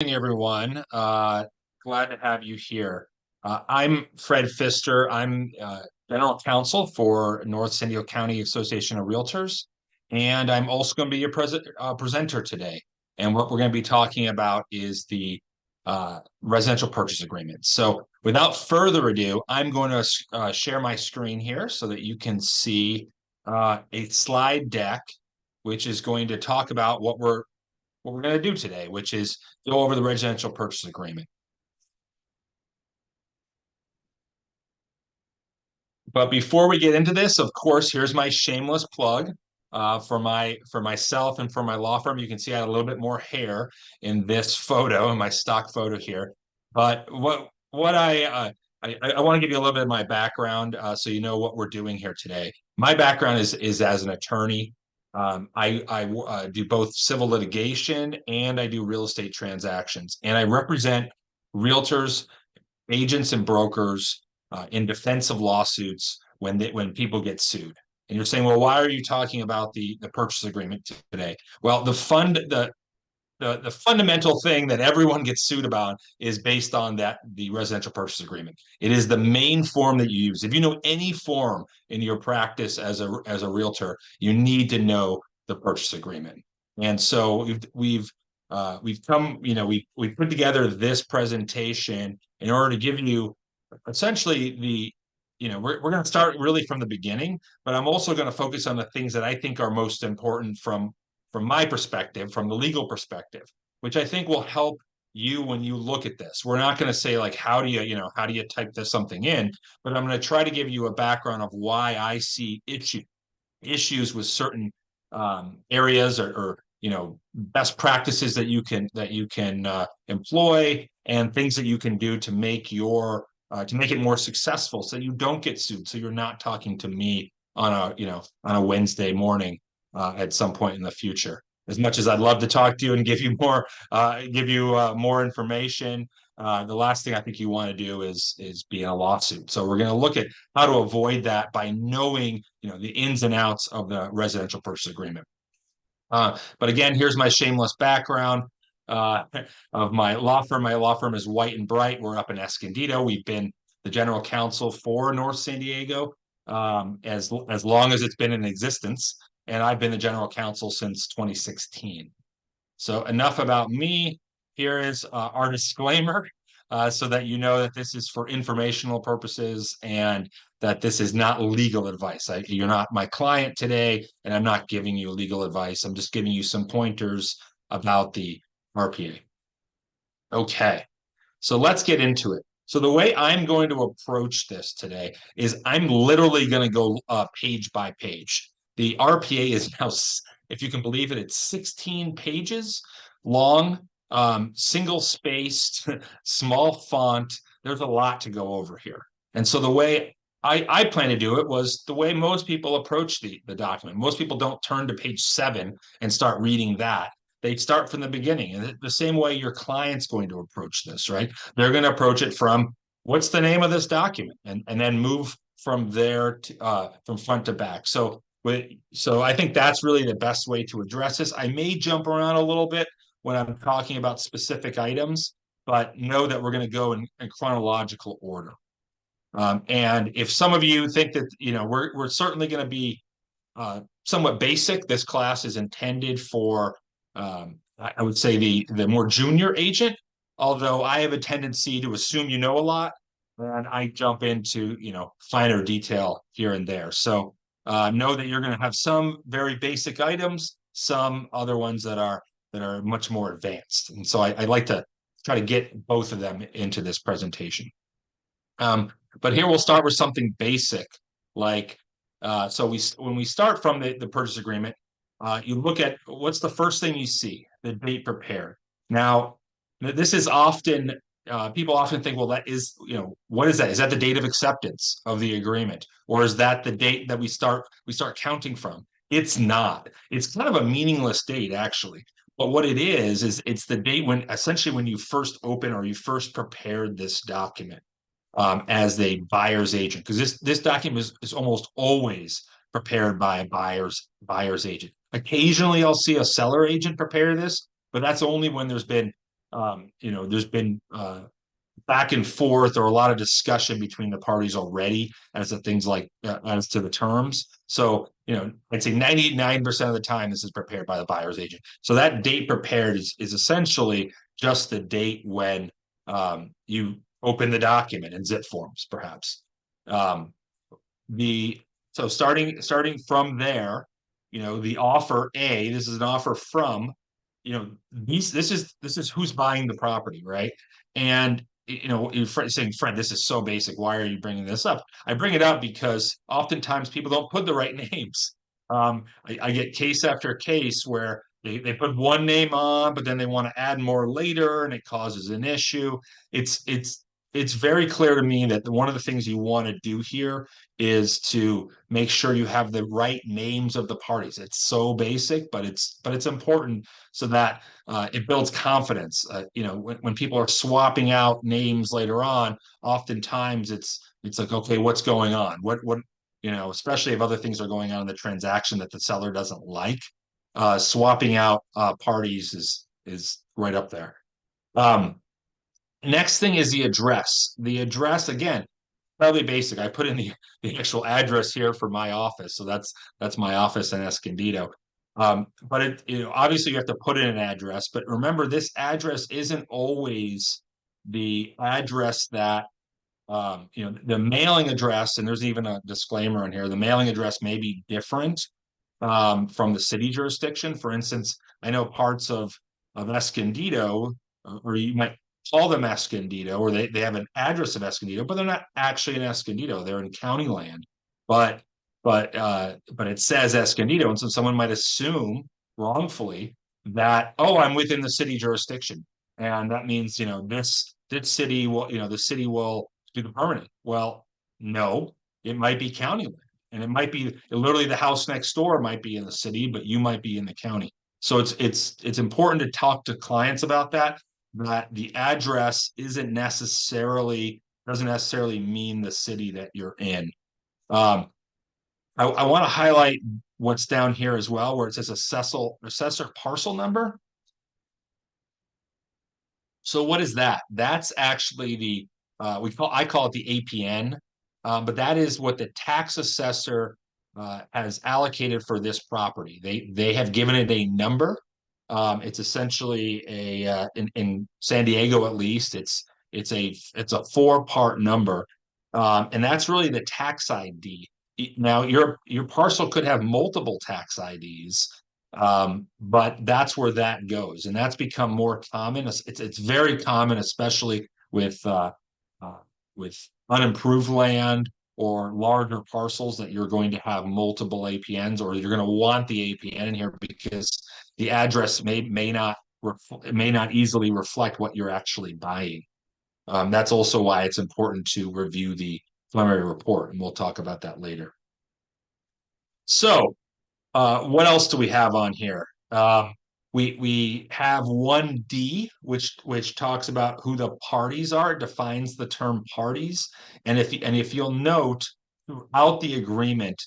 morning, everyone. Glad to have you here. I'm Fred Pfister. I'm General Counsel for North San Diego County Association of Realtors, and I'm also going to be your presenter today. And what we're going to be talking about is the residential purchase agreement. So without further ado, I'm going to share my screen here so that you can see a slide deck, which is going to talk about what we're going to do today, which is go over the residential purchase agreement. But before we get into this, of course, here's my shameless plug for myself and for my law firm. You can see I had a little bit more hair in this photo, in my stock photo here. But what I want to give you a little bit of my background so you know what we're doing here today. My background is as an attorney. I do both civil litigation and I do real estate transactions, and I represent realtors, agents, and brokers in defense of lawsuits when people get sued. And you're saying, well, why are you talking about the purchase agreement today? Well, the fundamental thing that everyone gets sued about is based on the residential purchase agreement. It is the main form that you use. If you know any form in your practice as a realtor, you need to know the purchase agreement. And so we've come, we put together this presentation in order to give you essentially we're going to start really from the beginning, but I'm also going to focus on the things that I think are most important from my perspective, from the legal perspective, which I think will help you when you look at this. We're not going to say like, how do you type something in, but I'm going to try to give you a background of why I see issues with certain areas or best practices that you can employ, and things that you can do to make it more successful so you don't get sued, so you're not talking to me on a Wednesday morning at some point in the future. As much as I'd love to talk to you and give you more information, the last thing I think you want to do is be in a lawsuit. So we're going to look at how to avoid that by knowing the ins and outs of the residential purchase agreement. But again, here's my shameless background of my law firm. My law firm is White and Bright. We're up in Escondido. We've been the general counsel for North San Diego as long as it's been in existence, and I've been the general counsel since 2016. So enough about me. Here is our disclaimer, so that you know that this is for informational purposes and that this is not legal advice. You're not my client today, and I'm not giving you legal advice. I'm just giving you some pointers about the RPA. Okay, so let's get into it. So the way I'm going to approach this today is I'm literally going to go page by page. The RPA is now, if you can believe it, it's 16 pages long, single spaced, small font. There's a lot to go over here. And so the way I plan to do it was the way most people approach the document. Most people don't turn to page 7 and start reading that. They start from the beginning, and the same way your client's going to approach this, right? They're going to approach it from what's the name of this document, and then move from there to from front to back. So I think that's really the best way to address this. I may jump around a little bit when I'm talking about specific items, but know that we're going to go in chronological order. And if some of you think that we're certainly going to be somewhat basic, this class is intended for I would say the more junior agent, although I have a tendency to assume you know a lot, and I jump into finer detail here and there. So know that you're going to have some very basic items, some other ones that are much more advanced. And so I like to try to get both of them into this presentation. But here we'll start with something basic, like when we start from the purchase agreement, you look at what's the first thing you see, the date prepared. Now, this is often people often think, well, that is what is that? Is that the date of acceptance of the agreement, or is that the date that we start counting from? It's not. It's kind of a meaningless date, actually. But what it is it's the date when you first open or you first prepared this document as the buyer's agent, because this document is almost always prepared by a buyer's agent. Occasionally, I'll see a seller agent prepare this, but that's only when there's been There's been back and forth or a lot of discussion between the parties already as to things like as to the terms. So, I'd say 99% of the time this is prepared by the buyer's agent. So that date prepared is essentially just the date when you open the document in zip forms, perhaps. Um, the so starting from there, the offer A, this is an offer from, this is who's buying the property, right? And you're saying, Fred, this is so basic. Why are you bringing this up? I bring it up because oftentimes people don't put the right names. I get case after case where they put one name on, but then they want to add more later, and it causes an issue. It's very clear to me that one of the things you want to do here is to make sure you have the right names of the parties. It's so basic, but it's important so that it builds confidence. When people are swapping out names later on, oftentimes it's like, okay, what's going on? What especially if other things are going on in the transaction that the seller doesn't like. Swapping out parties is right up there. Um, Next thing is the address. The address again, probably basic. I put in the actual address here for my office, so that's my office in Escondido. But obviously you have to put in an address. But remember, this address isn't always the address that the mailing address. And there's even a disclaimer in here. The mailing address may be different from the city jurisdiction. For instance, I know parts of Escondido, or you might call them Escondido, or they have an address of Escondido, but they're not actually in Escondido. They're in county land. But but it says Escondido, and so someone might assume wrongfully that, oh, I'm within the city jurisdiction, and that means this city will the city will do the permanent. Well, no, it might be county land. And it might be literally the house next door might be in the city, but you might be in the county. So it's important to talk to clients about that. That the address doesn't necessarily mean the city that you're in. Um, I want to highlight what's down here as well, where it says assessor parcel number. So what is that? That's actually I call it the APN, but that is what the tax assessor has allocated for this property. They have given it a number. It's essentially in San Diego at least. It's a four-part number, and that's really the tax ID. Now your parcel could have multiple tax IDs. But that's where that goes, and that's become more common. It's very common, especially uh, with unimproved land or larger parcels, that you're going to have multiple APNs, or you're going to want the APN in here because the address may not easily reflect what you're actually buying. That's also why it's important to review the preliminary report, and we'll talk about that later. So what else do we have on here? We have 1D, which talks about who the parties are. It defines the term parties, and if you'll note throughout the agreement,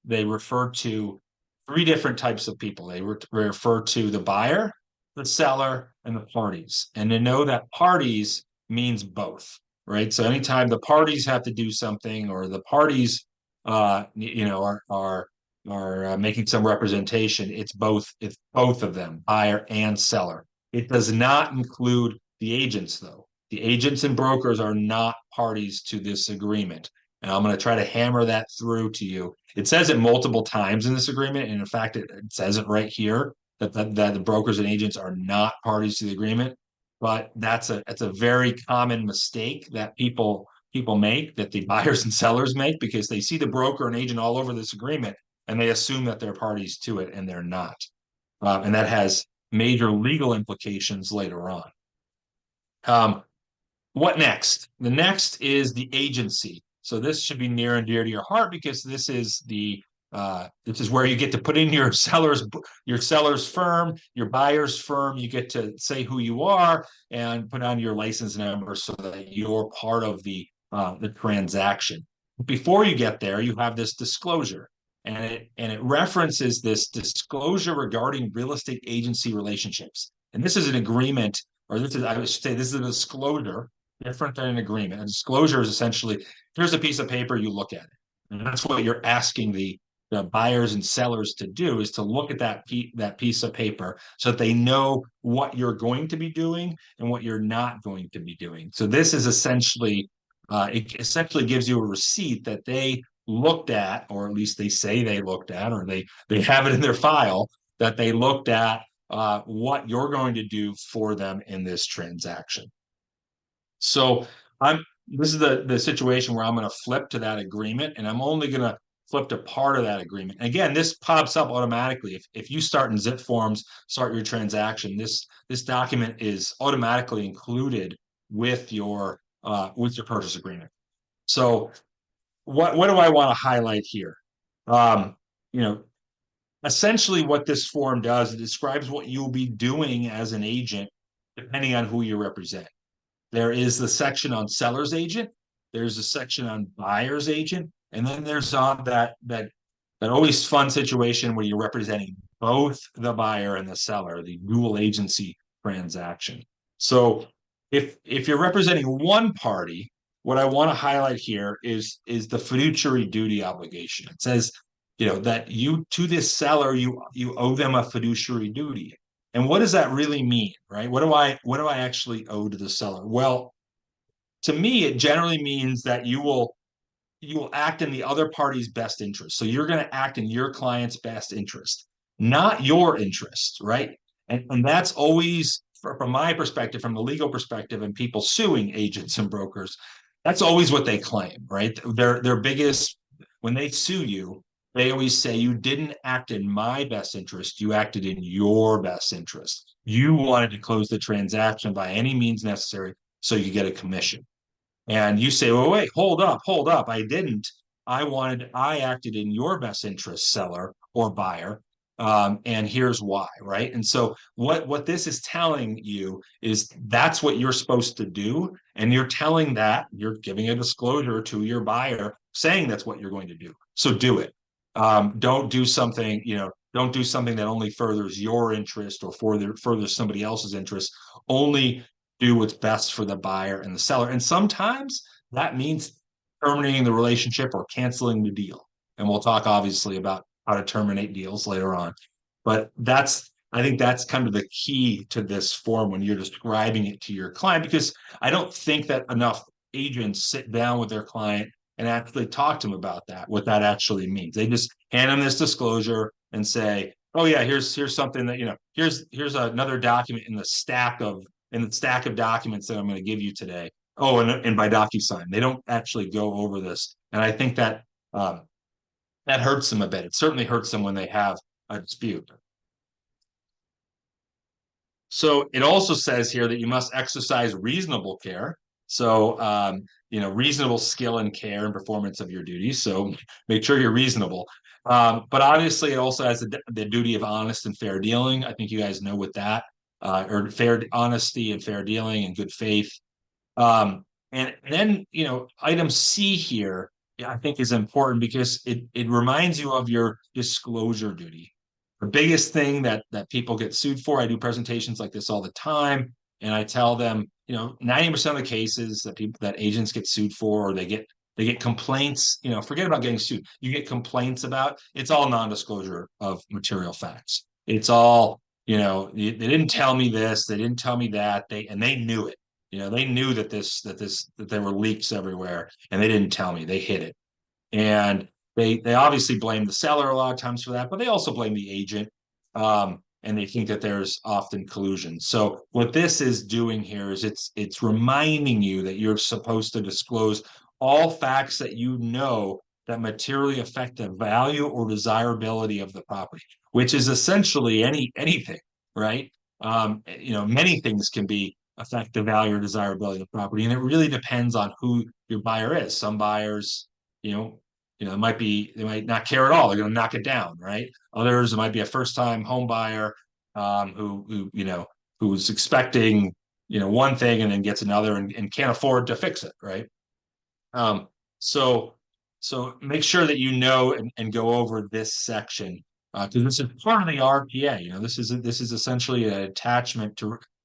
they refer to three different types of people. They refer to the buyer, the seller, and the parties. And to know that parties means both, right? So anytime the parties have to do something, or the parties, are making some representation, it's both of them, buyer and seller. It does not include the agents, though. The agents and brokers are not parties to this agreement. And I'm going to try to hammer that through to you. It says it multiple times in this agreement. And in fact, it says it right here that the brokers and agents are not parties to the agreement. But that's a very common mistake that people make, that the buyers and sellers make, because they see the broker and agent all over this agreement and they assume that they're parties to it, and they're not. And that has major legal implications later on. What next? The next is the agency. So this should be near and dear to your heart, because this is where you get to put in your seller's firm, your buyer's firm. You get to say who you are and put on your license number so that you're part of the transaction. Before you get there, you have this disclosure, and it references this disclosure regarding real estate agency relationships. And this is an agreement or this is, I would say this is a disclosure, different than an agreement. A disclosure is essentially, here's a piece of paper, you look at it. And that's what you're asking the buyers and sellers to do, is to look at that piece of paper so that they know what you're going to be doing and what you're not going to be doing. So this is essentially, it essentially gives you a receipt that they looked at, or at least they say they looked at, or they have it in their file that they looked at what you're going to do for them in this transaction. So I'm this is the situation where I'm going to flip to that agreement, and I'm only going to flip to part of that agreement. And again, this pops up automatically. If you start in zip forms, start your transaction, this document is automatically included with your purchase agreement. So what do I want to highlight here? Um, you know, essentially what this form does, it describes what you'll be doing as an agent, depending on who you represent. There is the section on seller's agent, there's a section on buyer's agent, and then there's on that always fun situation where you're representing both the buyer and the seller, the dual agency transaction. So if you're representing one party, what I want to highlight here is the fiduciary duty obligation. It says, that you, to this seller, you owe them a fiduciary duty. And what does that really mean, right? What do I actually owe to the seller? Well, to me, it generally means that you will act in the other party's best interest. So you're going to act in your client's best interest, not your interest, right? And that's always, from my perspective, from the legal perspective, and people suing agents and brokers, that's always what they claim, right? Their biggest, when they sue you, they always say, you didn't act in my best interest, you acted in your best interest. You wanted to close the transaction by any means necessary so you get a commission. And you say, well, wait, hold up. I didn't. I acted in your best interest, seller or buyer. And here's why, right? And so what this is telling you is that's what you're supposed to do. And you're giving a disclosure to your buyer saying that's what you're going to do. So do it. Don't do something, don't do something that only furthers your interest or furthers somebody else's interest. Only do what's best for the buyer and the seller. And sometimes that means terminating the relationship or canceling the deal. And we'll talk obviously about how to terminate deals later on. But I think that's kind of the key to this form when you're describing it to your client, because I don't think that enough agents sit down with their client and actually talk to them about what that actually means. They just hand them this disclosure and say, oh yeah, here's something that, here's another document in the stack of documents that I'm going to give you today. Oh, and by DocuSign, they don't actually go over this, and I think that that hurts them a bit. It certainly hurts them when they have a dispute. So it also says here that you must exercise reasonable care. So reasonable skill and care and performance of your duties. So make sure you're reasonable. But obviously, it also has the duty of honest and fair dealing. I think you guys know what that or fair honesty and fair dealing and good faith. And then, item C here, I think is important because it reminds you of your disclosure duty. The biggest thing that people get sued for, I do presentations like this all the time, and I tell them, 90% of the cases that agents get sued for, or they get complaints, forget about getting sued. You get complaints about, it's all non-disclosure of material facts. It's all, they didn't tell me this, they didn't tell me that, they knew it. They knew that there were leaks everywhere, and they didn't tell me. They hid it. And they obviously blame the seller a lot of times for that, but they also blame the agent. And they think that there's often collusion. So what this is doing here is it's reminding you that you're supposed to disclose all facts that that materially affect the value or desirability of the property, which is essentially anything, right? Many things can affect the value or desirability of the property, and it really depends on who your buyer is. Some buyers, they might not care at all. They're going to knock it down, right? Others, it might be a first-time home buyer who's expecting, one thing and then gets another and can't afford to fix it, right? So make sure that and go over this section because this is part of the RPA. This is essentially an attachment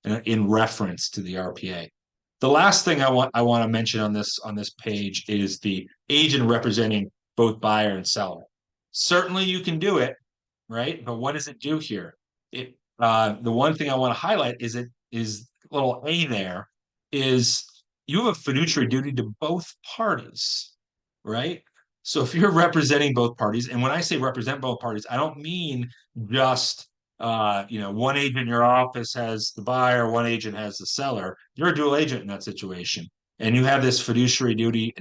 in reference to the RPA. The last thing I want to mention on this page is the agent representing both buyer and seller. Certainly you can do it, right? But what does it do here? The one thing I want to highlight is little a there is you have a fiduciary duty to both parties, right? So if you're representing both parties, and when I say represent both parties, I don't mean just one agent in your office has the buyer, one agent has the seller. You're a dual agent in that situation, and you have this fiduciary duty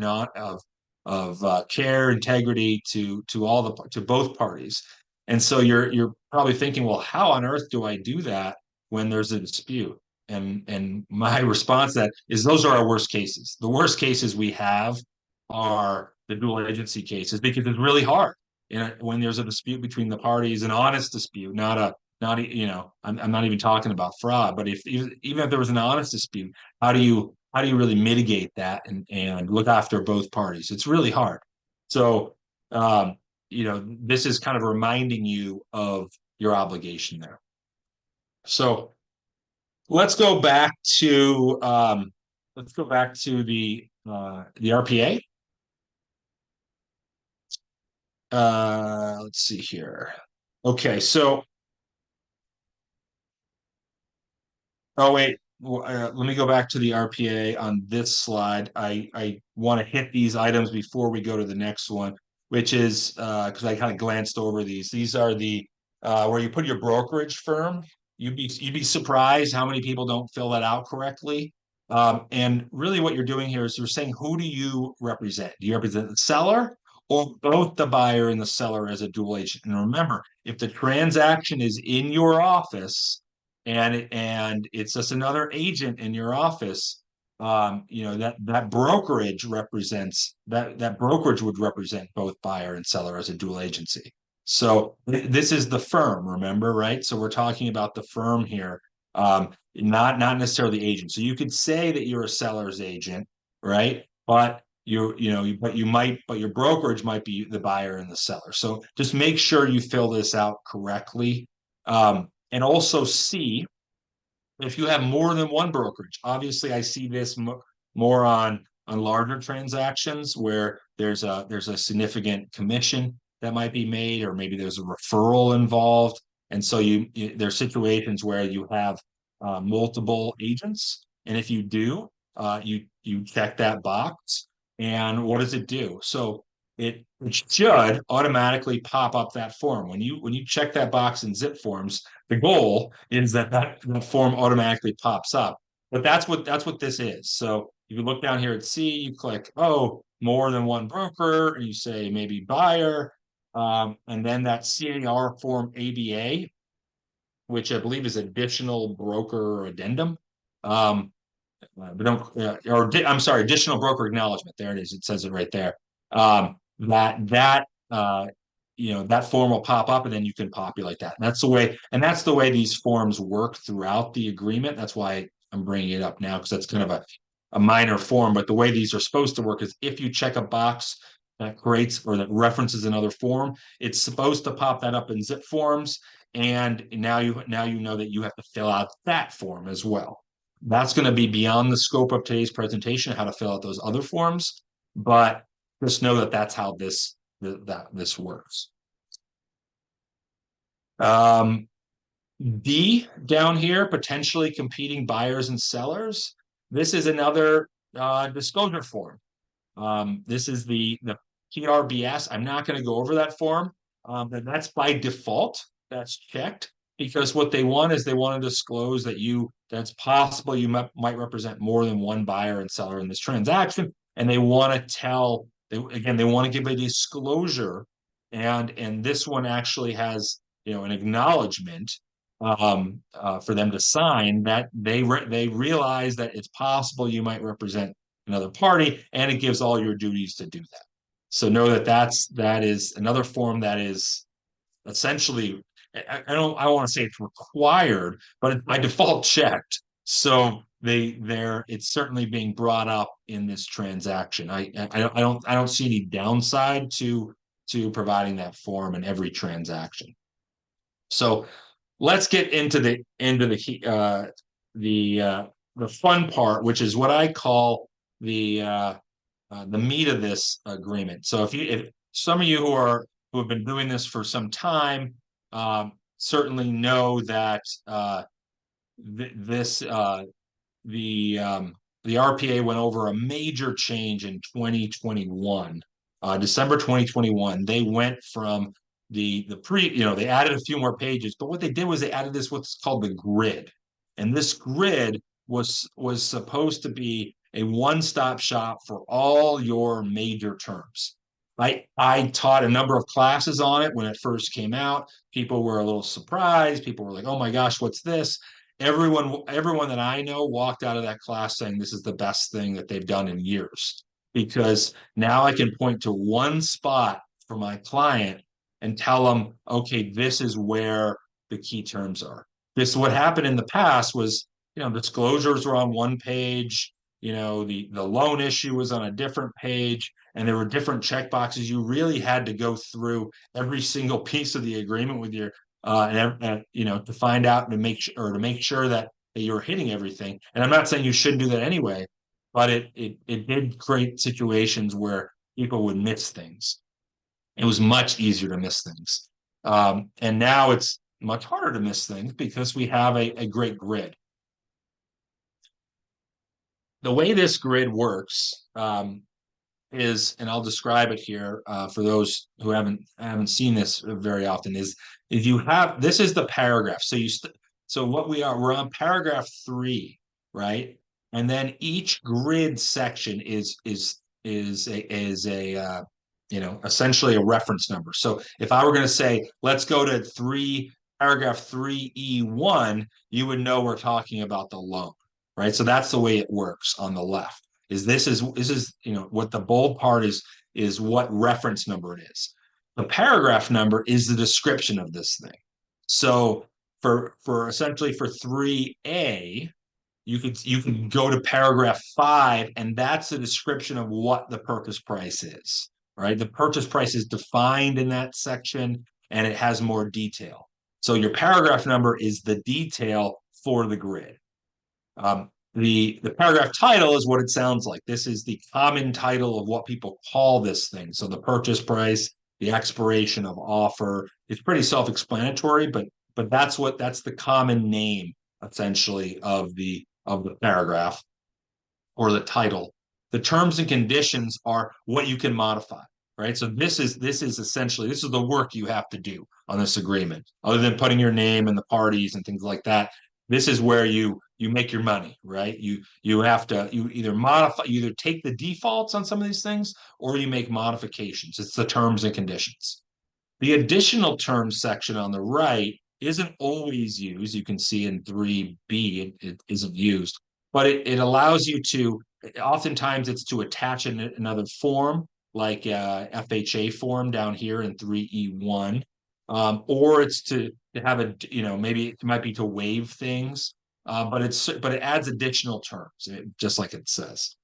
of care, integrity to both parties. And so you're probably thinking, well, how on earth do I do that when there's a dispute? And my response to that is those are our worst cases. The worst cases we have are the dual agency cases because it's really hard when there's a dispute between the parties, an honest dispute, not I'm not even talking about fraud, but if even if there was an honest dispute, how do you really mitigate that and look after both parties? It's really hard. So this is kind of reminding you of your obligation there. So let's go back to the RPA. Let's see here. Okay, so wait, let me go back to the RPA on this slide. I want to hit these items before we go to the next one, which is because I kind of glanced over these. These are the where you put your brokerage firm. You'd be surprised how many people don't fill that out correctly. And really, what you're doing here is you're saying, who do you represent? Do you represent the seller or both the buyer and the seller as a dual agent? And remember, if the transaction is in your office and it's just another agent in your office, that brokerage would represent both buyer and seller as a dual agency. So this is the firm, remember, right? So we're talking about the firm here, not necessarily the agent. So you could say that you're a seller's agent, right? But but your brokerage might be the buyer and the seller. So just make sure you fill this out correctly. And also see if you have more than one brokerage. Obviously, I see this more on larger transactions where there's a significant commission that might be made, or maybe there's a referral involved. And so there's situations where you have multiple agents, and if you do, you check that box. And what does it do? So it should automatically pop up that form when you check that box in Zip Forms. The goal is that form automatically pops up. But that's what this is. So if you look down here at C, you click, oh, more than one broker, and you say maybe buyer, and then that CAR form ABA, which I believe is additional broker addendum. But don't, I'm sorry, additional broker acknowledgement. There it is. It says it right there. That form will pop up, and then you can populate that. And that's the way these forms work throughout the agreement. That's why I'm bringing it up now, because that's kind of a minor form. But the way these are supposed to work is if you check a box that creates or that references another form, it's supposed to pop that up in Zip Forms. And now you know that you have to fill out that form as well. That's going to be beyond the scope of today's presentation, how to fill out those other forms. But just know that that's how this works. D down here, potentially competing buyers and sellers. This is another disclosure form. This is the PRBS. I'm not going to go over that form, but that's by default. That's checked because what they want is they want to disclose that's possible you might represent more than one buyer and seller in this transaction, and they want to they want to give a disclosure, and this one actually has an acknowledgement for them to sign that they realize that it's possible you might represent another party, and it gives all your duties to do that. So know that is another form that is essentially, I want to say it's required, but it's by default checked. So it's certainly being brought up in this transaction. I don't see any downside to providing that form in every transaction. So let's get into the the fun part, which is what I call the meat of this agreement. So if some of you who have been doing this for some time certainly know that th this the RPA went over a major change in 2021. December 2021, they went from they added a few more pages, but what they did was they added this what's called the grid. And this grid was supposed to be a one-stop shop for all your major terms. I taught a number of classes on it when it first came out. People were a little surprised. People were like, "Oh my gosh, what's this?" Everyone that I know walked out of that class saying this is the best thing that they've done in years, because now I can point to one spot for my client and tell them, okay, this is where the key terms are. This what happened in the past was, disclosures were on one page, the loan issue was on a different page, and there were different check boxes. You really had to go through every single piece of the agreement with your to find out and to make sure that you're hitting everything. And I'm not saying you shouldn't do that anyway, but it did create situations where people would miss things. It was much easier to miss things, and now it's much harder to miss things because we have a great grid. The way this grid works is, and I'll describe it here for those who haven't seen this very often, is if you have this is the paragraph. So what we're on paragraph 3, right? And then each grid section is a essentially a reference number. So if I were going to say let's go to paragraph 3E1, you would know we're talking about the loan, right? So that's the way it works on the left. This is what the bold part is what reference number it is. The paragraph number is the description of this thing. So for essentially for 3A, you can go to paragraph 5, and that's the description of what the purchase price is, right? The purchase price is defined in that section, and it has more detail. So your paragraph number is the detail for the grid. The paragraph title is what it sounds like. This is the common title of what people call this thing. So the purchase price, the expiration of offer. It's pretty self-explanatory, but that's the common name essentially of the paragraph or the title. The terms and conditions are what you can modify, right? So this is essentially the work you have to do on this agreement, other than putting your name and the parties and things like that. This is where you make your money, right? You either take the defaults on some of these things or you make modifications. It's the terms and conditions. The additional terms section on the right isn't always used. You can see in 3B it isn't used, but it allows you to, oftentimes it's to attach another form, like FHA form down here in 3E1, or it's to have maybe it might be to waive things, but it adds additional terms, just like it says.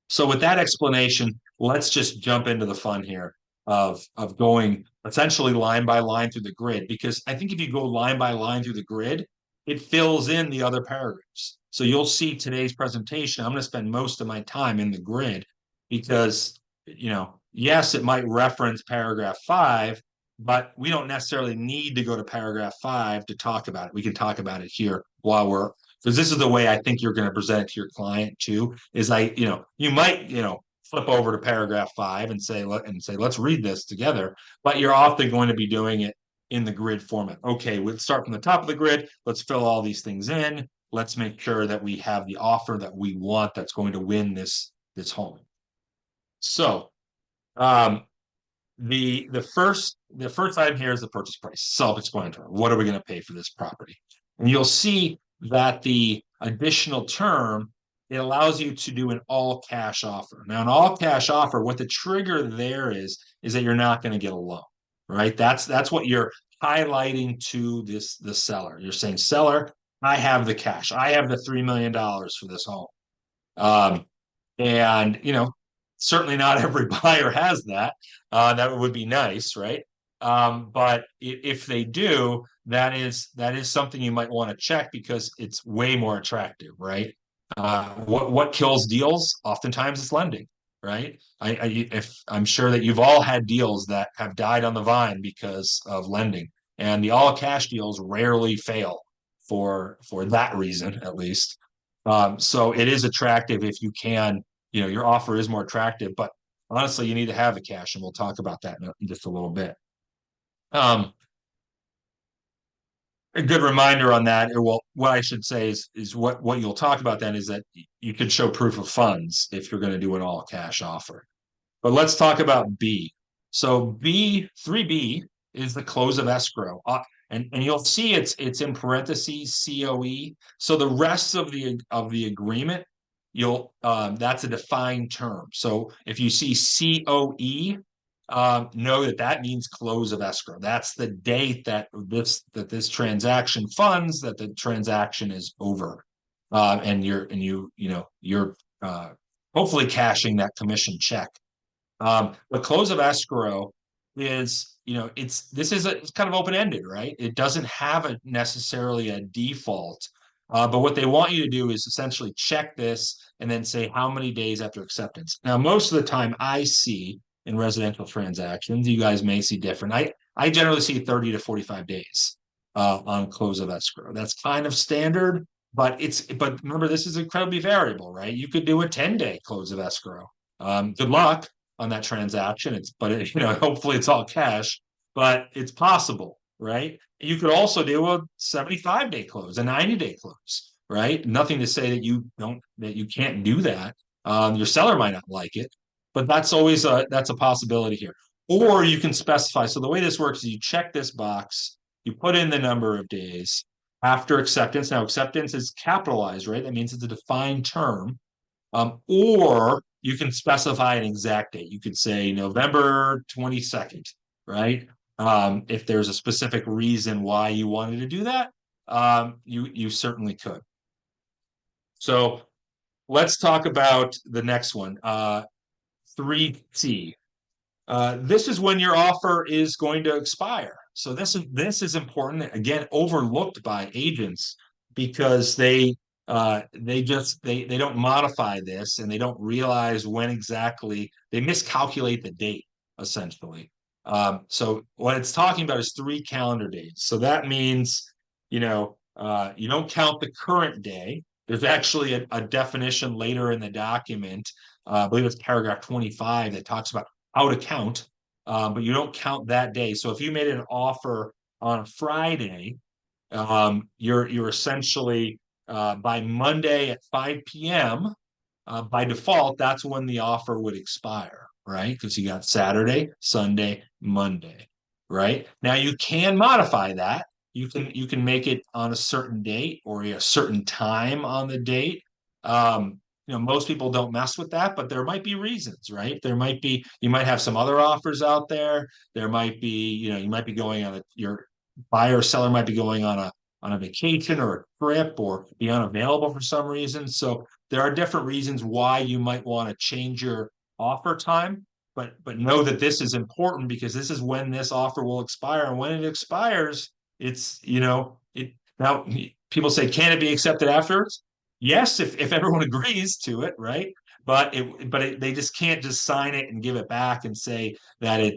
So with that explanation, let's just jump into the fun here of going essentially line by line through the grid, because I think if you go line by line through the grid, it fills in the other paragraphs. So you'll see today's presentation, I'm going to spend most of my time in the grid because, yes, it might reference paragraph 5, but we don't necessarily need to go to paragraph 5 to talk about it. We can talk about it here because this is the way I think you're going to present it to your client too, is you might, flip over to paragraph 5 and say, let's read this together, but you're often going to be doing it in the grid format. Okay, we'll start from the top of the grid. Let's fill all these things in. Let's make sure that we have the offer that we want that's going to win this home. So, the first item here is the purchase price, self-explanatory. What are we going to pay for this property? And you'll see that the additional term, it allows you to do an all cash offer. Now, an all cash offer, what the trigger there is that you're not going to get a loan, right? That's what you're highlighting to the seller. You're saying, seller, I have the cash. I have the $3 million for this home. And certainly not every buyer has that. That would be nice, right? But if they do, that is something you might want to check because it's way more attractive, right? What kills deals? Oftentimes it's lending, right? If I'm sure that you've all had deals that have died on the vine because of lending, and the all cash deals rarely fail for that reason, at least. So it is attractive if you can, your offer is more attractive, but honestly, you need to have the cash, and we'll talk about that in just a little bit. Um, a good reminder on that, or well, what I should say is what you'll talk about then is that you could show proof of funds if you're going to do an all cash offer. But let's talk about B. So B 3B is the close of escrow. And you'll see it's in parentheses COE. So the rest of the agreement, you'll that's a defined term. So if you see COE, know that that means close of escrow. That's the date that this transaction funds, that the transaction is over, and you're hopefully cashing that commission check. The close of escrow is, it's kind of open ended, right? It doesn't have a necessarily a default, but what they want you to do is essentially check this and then say how many days after acceptance. Now, most of the time I see in residential transactions, you guys may see different. I generally see 30 to 45 days on close of escrow. That's kind of standard, but remember, this is incredibly variable, right? You could do a 10-day close of escrow. Good luck on that transaction. Hopefully it's all cash, but it's possible, right? You could also do a 75-day close, a 90-day close, right? Nothing to say that you can't do that. Your seller might not like it, but that's a possibility here. Or you can specify. So the way this works is you check this box, you put in the number of days after acceptance. Now, acceptance is capitalized, right? That means it's a defined term. Or you can specify an exact date. You could say November 22nd, right? If there's a specific reason why you wanted to do that, you certainly could. So let's talk about the next one, 3C. This is when your offer is going to expire. So this is important. Again, overlooked by agents because they don't modify this and they don't realize when exactly they miscalculate the date essentially. So what it's talking about is 3 calendar days. So that means you don't count the current day. There's actually a definition later in the document. I believe it's paragraph 25 that talks about how to count, but you don't count that day. So if you made an offer on a Friday, you're essentially by Monday at 5 p.m. By default, that's when the offer would expire, right? Because you got Saturday, Sunday, Monday, right? Now you can modify that. You can make it on a certain date or a certain time on the date. Most people don't mess with that, but there might be reasons, right? You might have some other offers out there. There might be, you might be going on your buyer or seller might be going on a vacation or a trip or be unavailable for some reason. So there are different reasons why you might want to change your offer time, but know that this is important because this is when this offer will expire. And when it expires, it's it now people say, can it be accepted afterwards? Yes, if everyone agrees to it, right? They just can't just sign it and give it back and say we're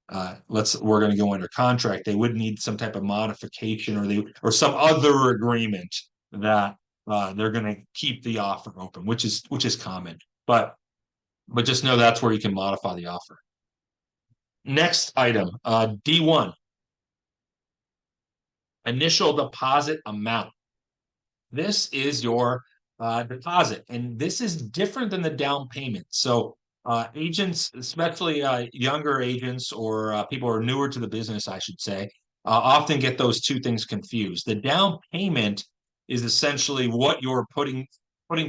going to go under contract. They would need some type of modification or some other agreement that they're going to keep the offer open, which is common. But just know that's where you can modify the offer. Next item, D1, initial deposit amount. This is your deposit, and this is different than the down payment. So agents, especially younger agents or people who are newer to the business, I should say, often get those two things confused. The down payment is essentially what you're putting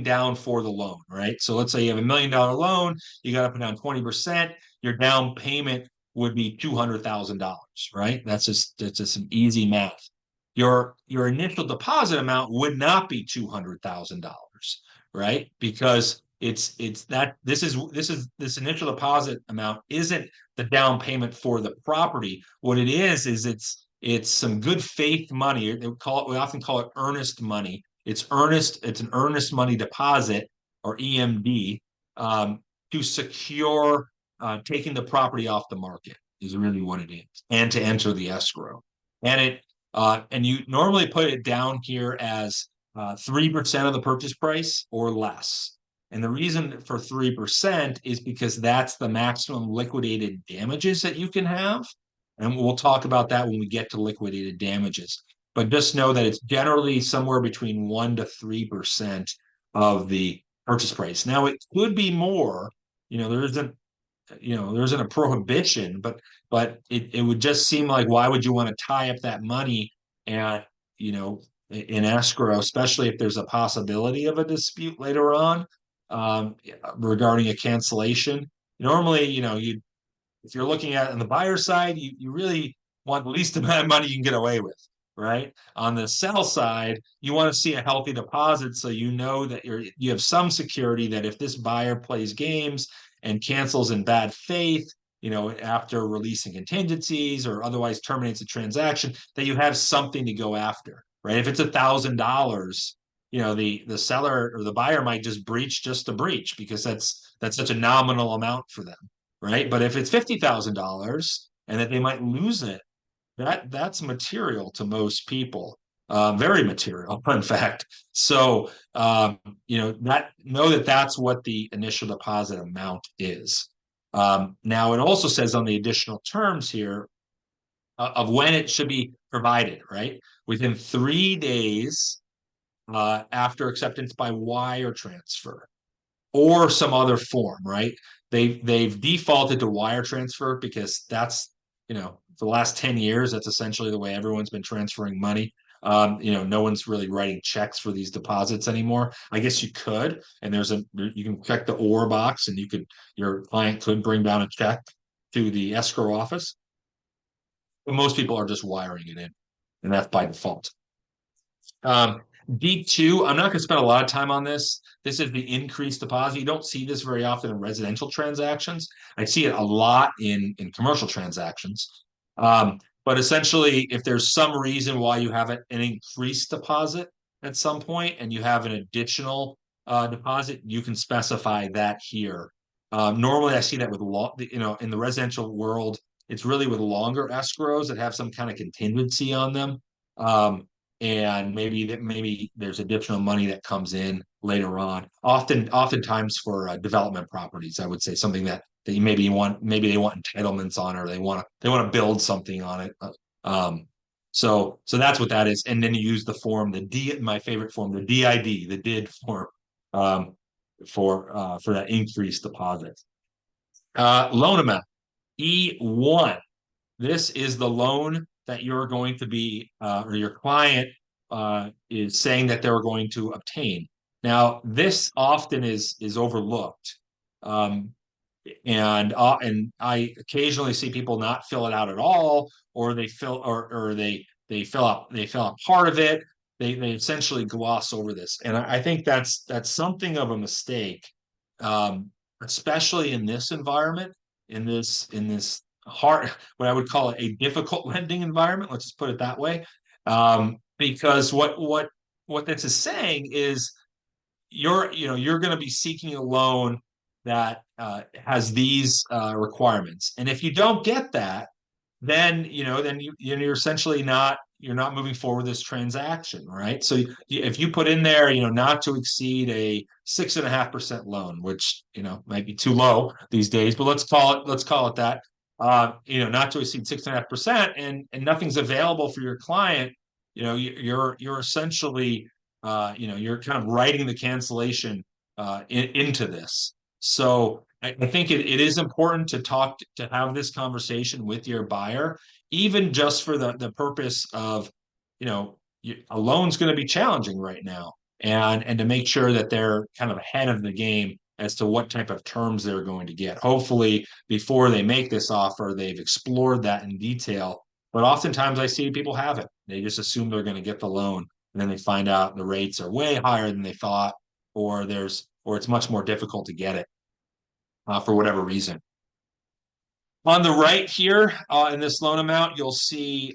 down for the loan, right? So let's say you have $1 million loan, you got to put down 20%. Your down payment would be $200,000, right? That's just some easy math. Your initial deposit amount would not be $200,000, right? Because it's that this initial deposit amount isn't the down payment for the property. What it is It's some good faith money. We often call it earnest money. It's earnest. It's an earnest money deposit, or EMD, to secure taking the property off the market is really what it is, and to enter the escrow. And you normally put it down here as 3% of the purchase price or less. And the reason for 3% is because that's the maximum liquidated damages that you can have. And we'll talk about that when we get to liquidated damages. But just know that it's generally somewhere between 1 to 3% of the purchase price. Now, it could be more. There isn't a prohibition, but it would just seem like, why would you want to tie up that money and in escrow, especially if there's a possibility of a dispute later on, regarding a cancellation. Normally, if you're looking at it on the buyer side, you really want the least amount of money you can get away with, right? On the sell side, you want to see a healthy deposit, so you know that you have some security that if this buyer plays games and cancels in bad faith, after releasing contingencies or otherwise terminates a transaction, that you have something to go after, right? If it's $1,000, the seller or the buyer might just breach just to breach, because that's such a nominal amount for them, right? But if it's $50,000 and that they might lose it, that's material to most people, very material, in fact. So know that that's what the initial deposit amount is. Now, it also says on the additional terms here of when it should be provided, right? Within 3 days after acceptance by wire transfer or some other form, right? They've defaulted to wire transfer because that's, for the last 10 years, that's essentially the way everyone's been transferring money. No one's really writing checks for these deposits anymore. I guess you could, and you can check the or box, and your client could bring down a check to the escrow office. But most people are just wiring it in, and that's by default. D2, I'm not going to spend a lot of time on this. This is the increased deposit. You don't see this very often in residential transactions. I see it a lot in commercial transactions. But essentially, if there's some reason why you have an increased deposit at some point and you have an additional deposit, you can specify that here. Normally, I see that with in the residential world, it's really with longer escrows that have some kind of contingency on them. And maybe there's additional money that comes in later on. Oftentimes for development properties, I would say something that maybe they want entitlements on, or they want to build something on it. So that's what that is. And then you use the form, my favorite form, the DID, the DID form, for that increased deposit. Loan amount, E1. This is the loan that you're going to be, or your client is saying that they're going to obtain. Now, this often is overlooked, and I occasionally see people not fill it out at all, or they fill out part of it. They essentially gloss over this, and I think that's something of a mistake, especially in this environment, in this hard, what I would call a difficult lending environment. Let's just put it that way. Because what this is saying is you're going to be seeking a loan that has these requirements, and if you don't get that, then you're essentially you're not moving forward this transaction, right? So if you put in there, not to exceed a 6.5% loan, which might be too low these days, but let's call it that. Not to exceed 6.5%, and nothing's available for your client. You're essentially you're kind of writing the cancellation into this. So I think it is important to have this conversation with your buyer, even just for the purpose of, a loan's going to be challenging right now, and to make sure that they're kind of ahead of the game as to what type of terms they're going to get. Hopefully, before they make this offer, they've explored that in detail. But oftentimes I see people have it. They just assume they're going to get the loan, and then they find out the rates are way higher than they thought, or it's much more difficult to get it for whatever reason. On the right here, in this loan amount, you'll see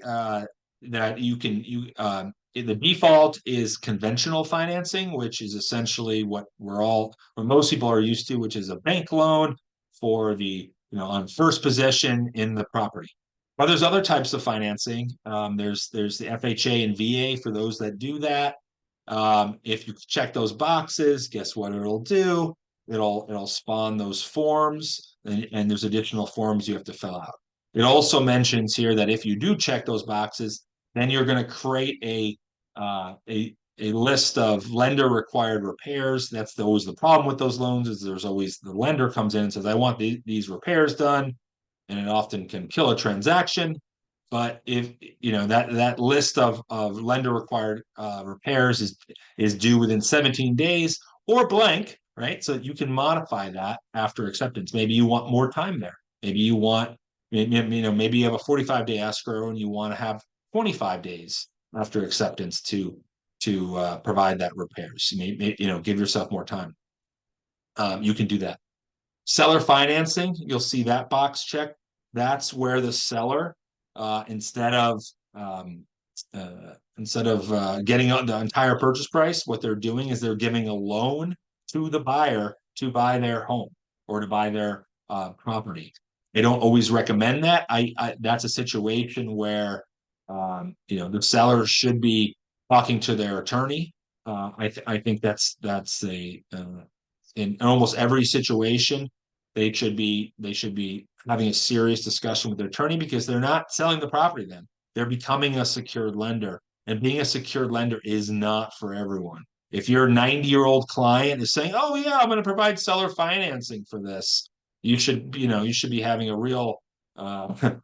that the default is conventional financing, which is essentially what most people are used to, which is a bank loan for on first possession in the property. But there's other types of financing. There's the FHA and VA for those that do that. If you check those boxes, guess what it'll do? It'll spawn those forms, and there's additional forms you have to fill out. It also mentions here that if you do check those boxes, then you're going to create a list of lender required repairs. That's always the problem with those loans, is there's always the lender comes in and says, I want these repairs done, and it often can kill a transaction. But if that list of lender required repairs is due within 17 days or blank, right? So you can modify that after acceptance. Maybe you want more time there. Maybe you want, maybe you have a 45-day escrow and you want to have 25 days after acceptance to provide that repairs. Give yourself more time. You can do that. Seller financing, you'll see that box checked. That's where the seller, instead of getting on the entire purchase price, what they're doing is they're giving a loan to the buyer to buy their home or to buy their property. They don't always recommend that. That's a situation where the seller should be talking to their attorney. I think that's in almost every situation, they should be having a serious discussion with their attorney, because they're not selling the property then. They're becoming a secured lender. And being a secured lender is not for everyone. If your 90-year-old client is saying, oh yeah, I'm going to provide seller financing for this, you should be having a real hard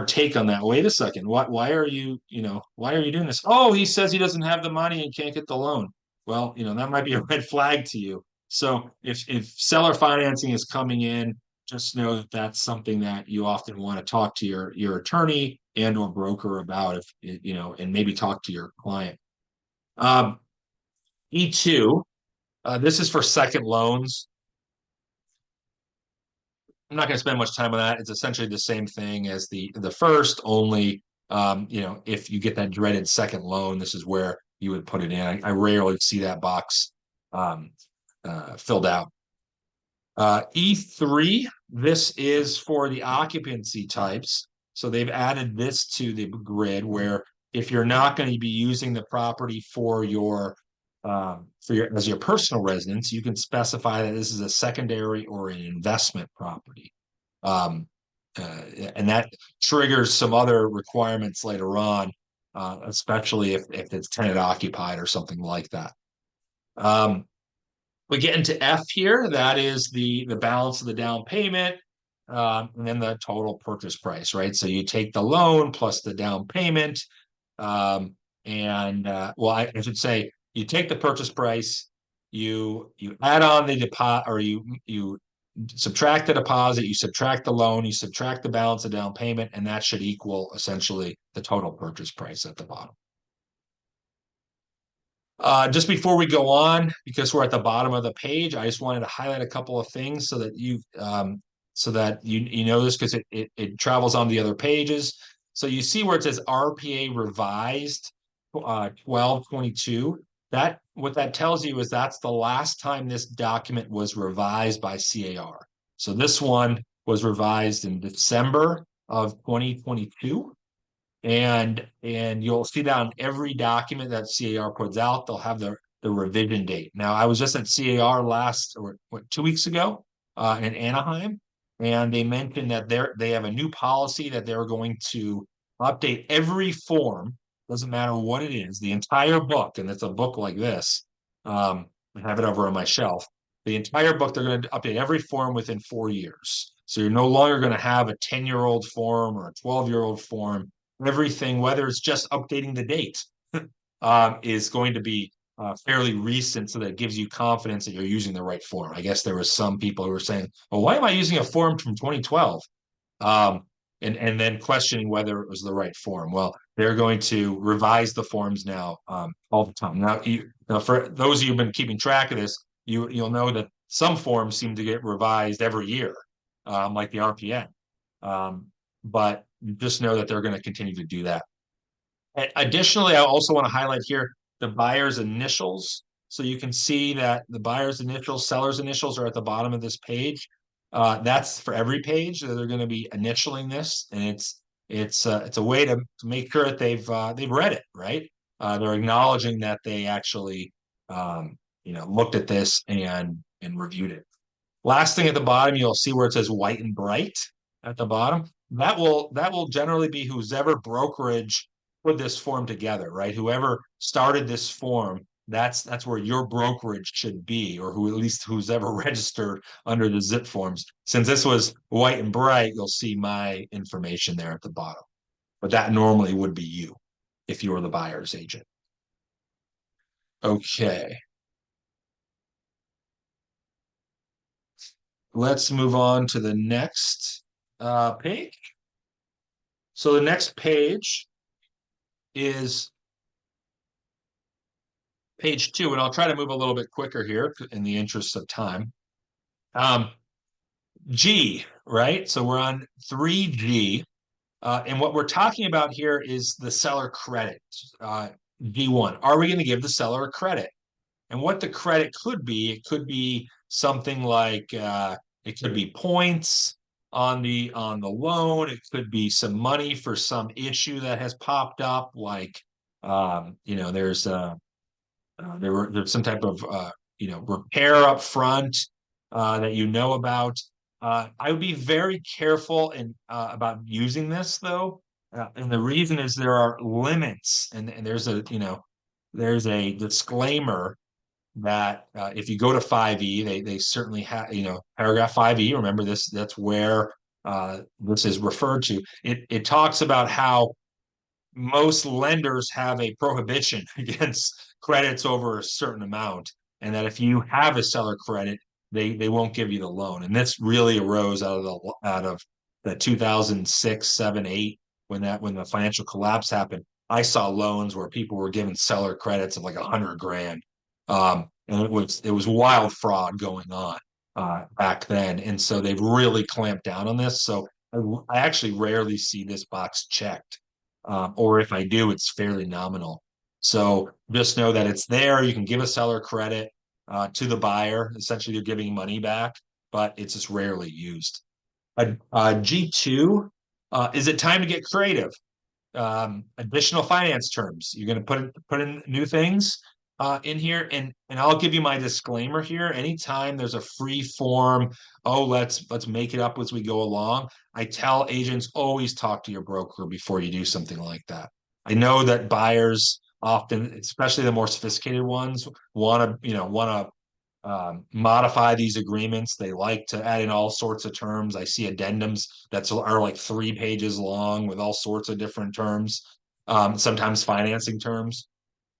take on that. Wait a second. Why are you doing this? Oh, he says he doesn't have the money and can't get the loan. Well, that might be a red flag to you. So if seller financing is coming in, just know that that's something that you often want to talk to your attorney and or broker about, and maybe talk to your client. E2, this is for second loans. I'm not going to spend much time on that. It's essentially the same thing as the first, only if you get that dreaded second loan, this is where you would put it in. I rarely see that box filled out. E3, this is for the occupancy types. So they've added this to the grid, where if you're not going to be using the property as your personal residence, you can specify that this is a secondary or an investment property. And that triggers some other requirements later on, especially if it's tenant occupied or something like that. We get into F here. That is the balance of the down payment, and then the total purchase price, right? So you take the loan plus the down payment, I should say you take the purchase price, you add on the deposit, or you subtract the deposit, you subtract the loan, you subtract the balance of down payment, and that should equal essentially the total purchase price at the bottom. Just before we go on, because we're at the bottom of the page, I just wanted to highlight a couple of things so that you know this, because it travels on the other pages. So you see where it says RPA revised 12/22. What that tells you is that's the last time this document was revised by CAR. So this one was revised in December of 2022. And you'll see that on every document that CAR puts out, they'll have the revision date. Now, I was just at CAR 2 weeks ago in Anaheim, and they mentioned that they have a new policy that they're going to update every form, doesn't matter what it is, the entire book, and it's a book like this. I have it over on my shelf. The entire book, they're going to update every form within 4 years. So you're no longer going to have a 10-year-old form or a 12-year-old form. Everything, whether it's just updating the date, is going to be fairly recent, so that it gives you confidence that you're using the right form. I guess there was some people who were saying, well, why am I using a form from 2012? And then questioning whether it was the right form. Well, they're going to revise the forms now all the time. Now, for those of you who've been keeping track of this, you'll know that some forms seem to get revised every year, like the RPA. But just know that they're going to continue to do that. Additionally, I also want to highlight here the buyer's initials. So you can see that the buyer's initials, seller's initials are at the bottom of this page. That's for every page. They're going to be initialing this, and it's a way to make sure that they've read it, right? They're acknowledging that they actually looked at this and reviewed it. Last thing at the bottom, you'll see where it says white and bright at the bottom. That will generally be who's ever brokerage put this form together, right? Whoever started this form, that's where your brokerage should be, or who at least who's ever registered under the zip forms. Since this was white and bright, you'll see my information there at the bottom. But that normally would be you if you were the buyer's agent. Okay. Let's move on to the next page. So the next page is page 2, and I'll try to move a little bit quicker here in the interest of time. G, right? So we're on 3G. And what we're talking about here is the seller credit. G1, are we going to give the seller a credit? And what the credit could be, it could be something like it could be points on the loan. It could be some money for some issue that has popped up, like there's some type of repair up front that you know about. I would be very careful about using this though, and the reason is there are limits, and there's a disclaimer that if you go to 5E, they certainly have, paragraph 5E. Remember this, that's where this is referred to. It talks about how most lenders have a prohibition against credits over a certain amount, and that if you have a seller credit, they won't give you the loan. And this really arose out of the 2006, 7, 8 when the financial collapse happened. I saw loans where people were given seller credits of like 100 grand, and it was wild fraud going on back then. And so they've really clamped down on this. So I actually rarely see this box checked, or if I do, it's fairly nominal. So just know that it's there. You can give a seller credit to the buyer. Essentially, you're giving money back, but it's just rarely used. G2, is it time to get creative? Additional finance terms. You're going to put in new things in here, and I'll give you my disclaimer here. Anytime there's a free form, oh, let's make it up as we go along. I tell agents, always talk to your broker before you do something like that. I know that buyers often, especially the more sophisticated ones, want to modify these agreements. They like to add in all sorts of terms. I see addendums that are like 3 pages long with all sorts of different terms, sometimes financing terms.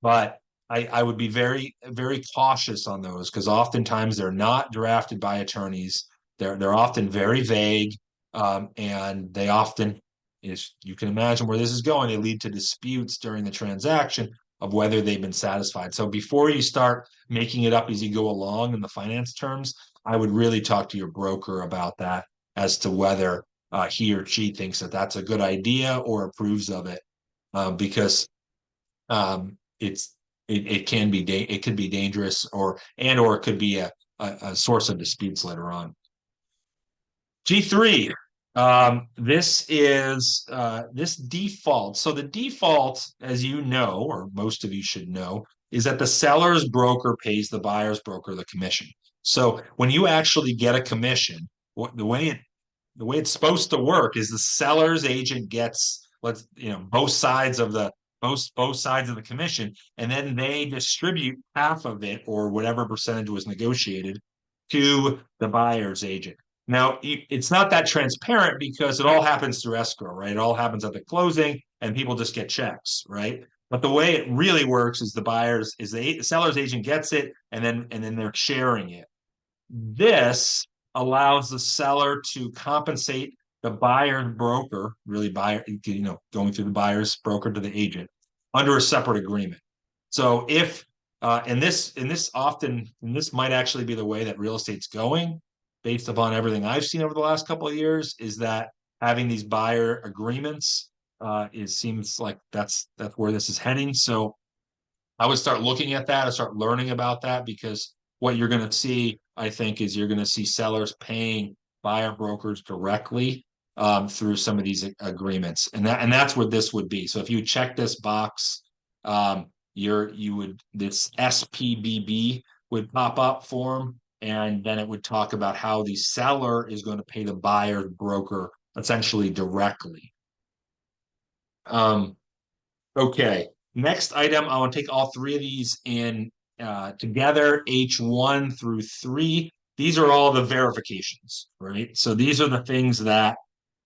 But I would be very, very cautious on those, because oftentimes they're not drafted by attorneys. They're often very vague, and they often, as you can imagine where this is going, they lead to disputes during the transaction of whether they've been satisfied. So before you start making it up as you go along in the finance terms, I would really talk to your broker about that as to whether he or she thinks that that's a good idea or approves of it, because it can be it could be dangerous, or it could be a source of disputes later on. G3. This is this default. So the default, as you know, or most of you should know, is that the seller's broker pays the buyer's broker the commission. So when you actually get a commission, the way it's supposed to work is the seller's agent gets both sides of the commission, and then they distribute half of it, or whatever percentage was negotiated, to the buyer's agent. Now, it's not that transparent because it all happens through escrow, right? It all happens at the closing, and people just get checks, right? But the way it really works is the seller's agent gets it, and then they're sharing it. This allows the seller to compensate the buyer's broker, really going through the buyer's broker to the agent, under a separate agreement. So if and this might actually be the way that real estate's going, based upon everything I've seen over the last couple of years, is that having these buyer agreements It seems like that's where this is heading. So I would start looking at that and start learning about that, because what you're going to see, I think, is you're going to see sellers paying buyer brokers directly through some of these agreements, and that's what this would be. So if you check this box, you would this SPBB would pop up for them, and then it would talk about how the seller is going to pay the buyer broker essentially directly. Um, Okay. Next item, I want to take all three of these in together, H1 through 3. These are all the verifications, right? So these are the things that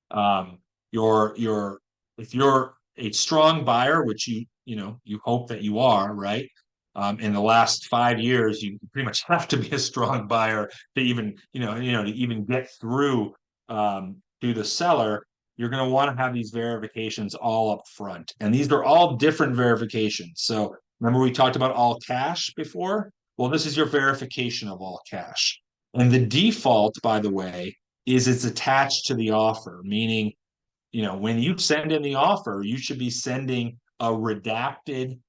um, your if you're a strong buyer, which you hope that you are, right? In the last 5 years, you pretty much have to be a strong buyer to even to even get through the seller. You're going to want to have these verifications all up front, and these are all different verifications. So remember we talked about all cash before? Well, this is your verification of all cash, and the default, by the way, is it's attached to the offer, meaning, when you send in the offer, you should be sending a redacted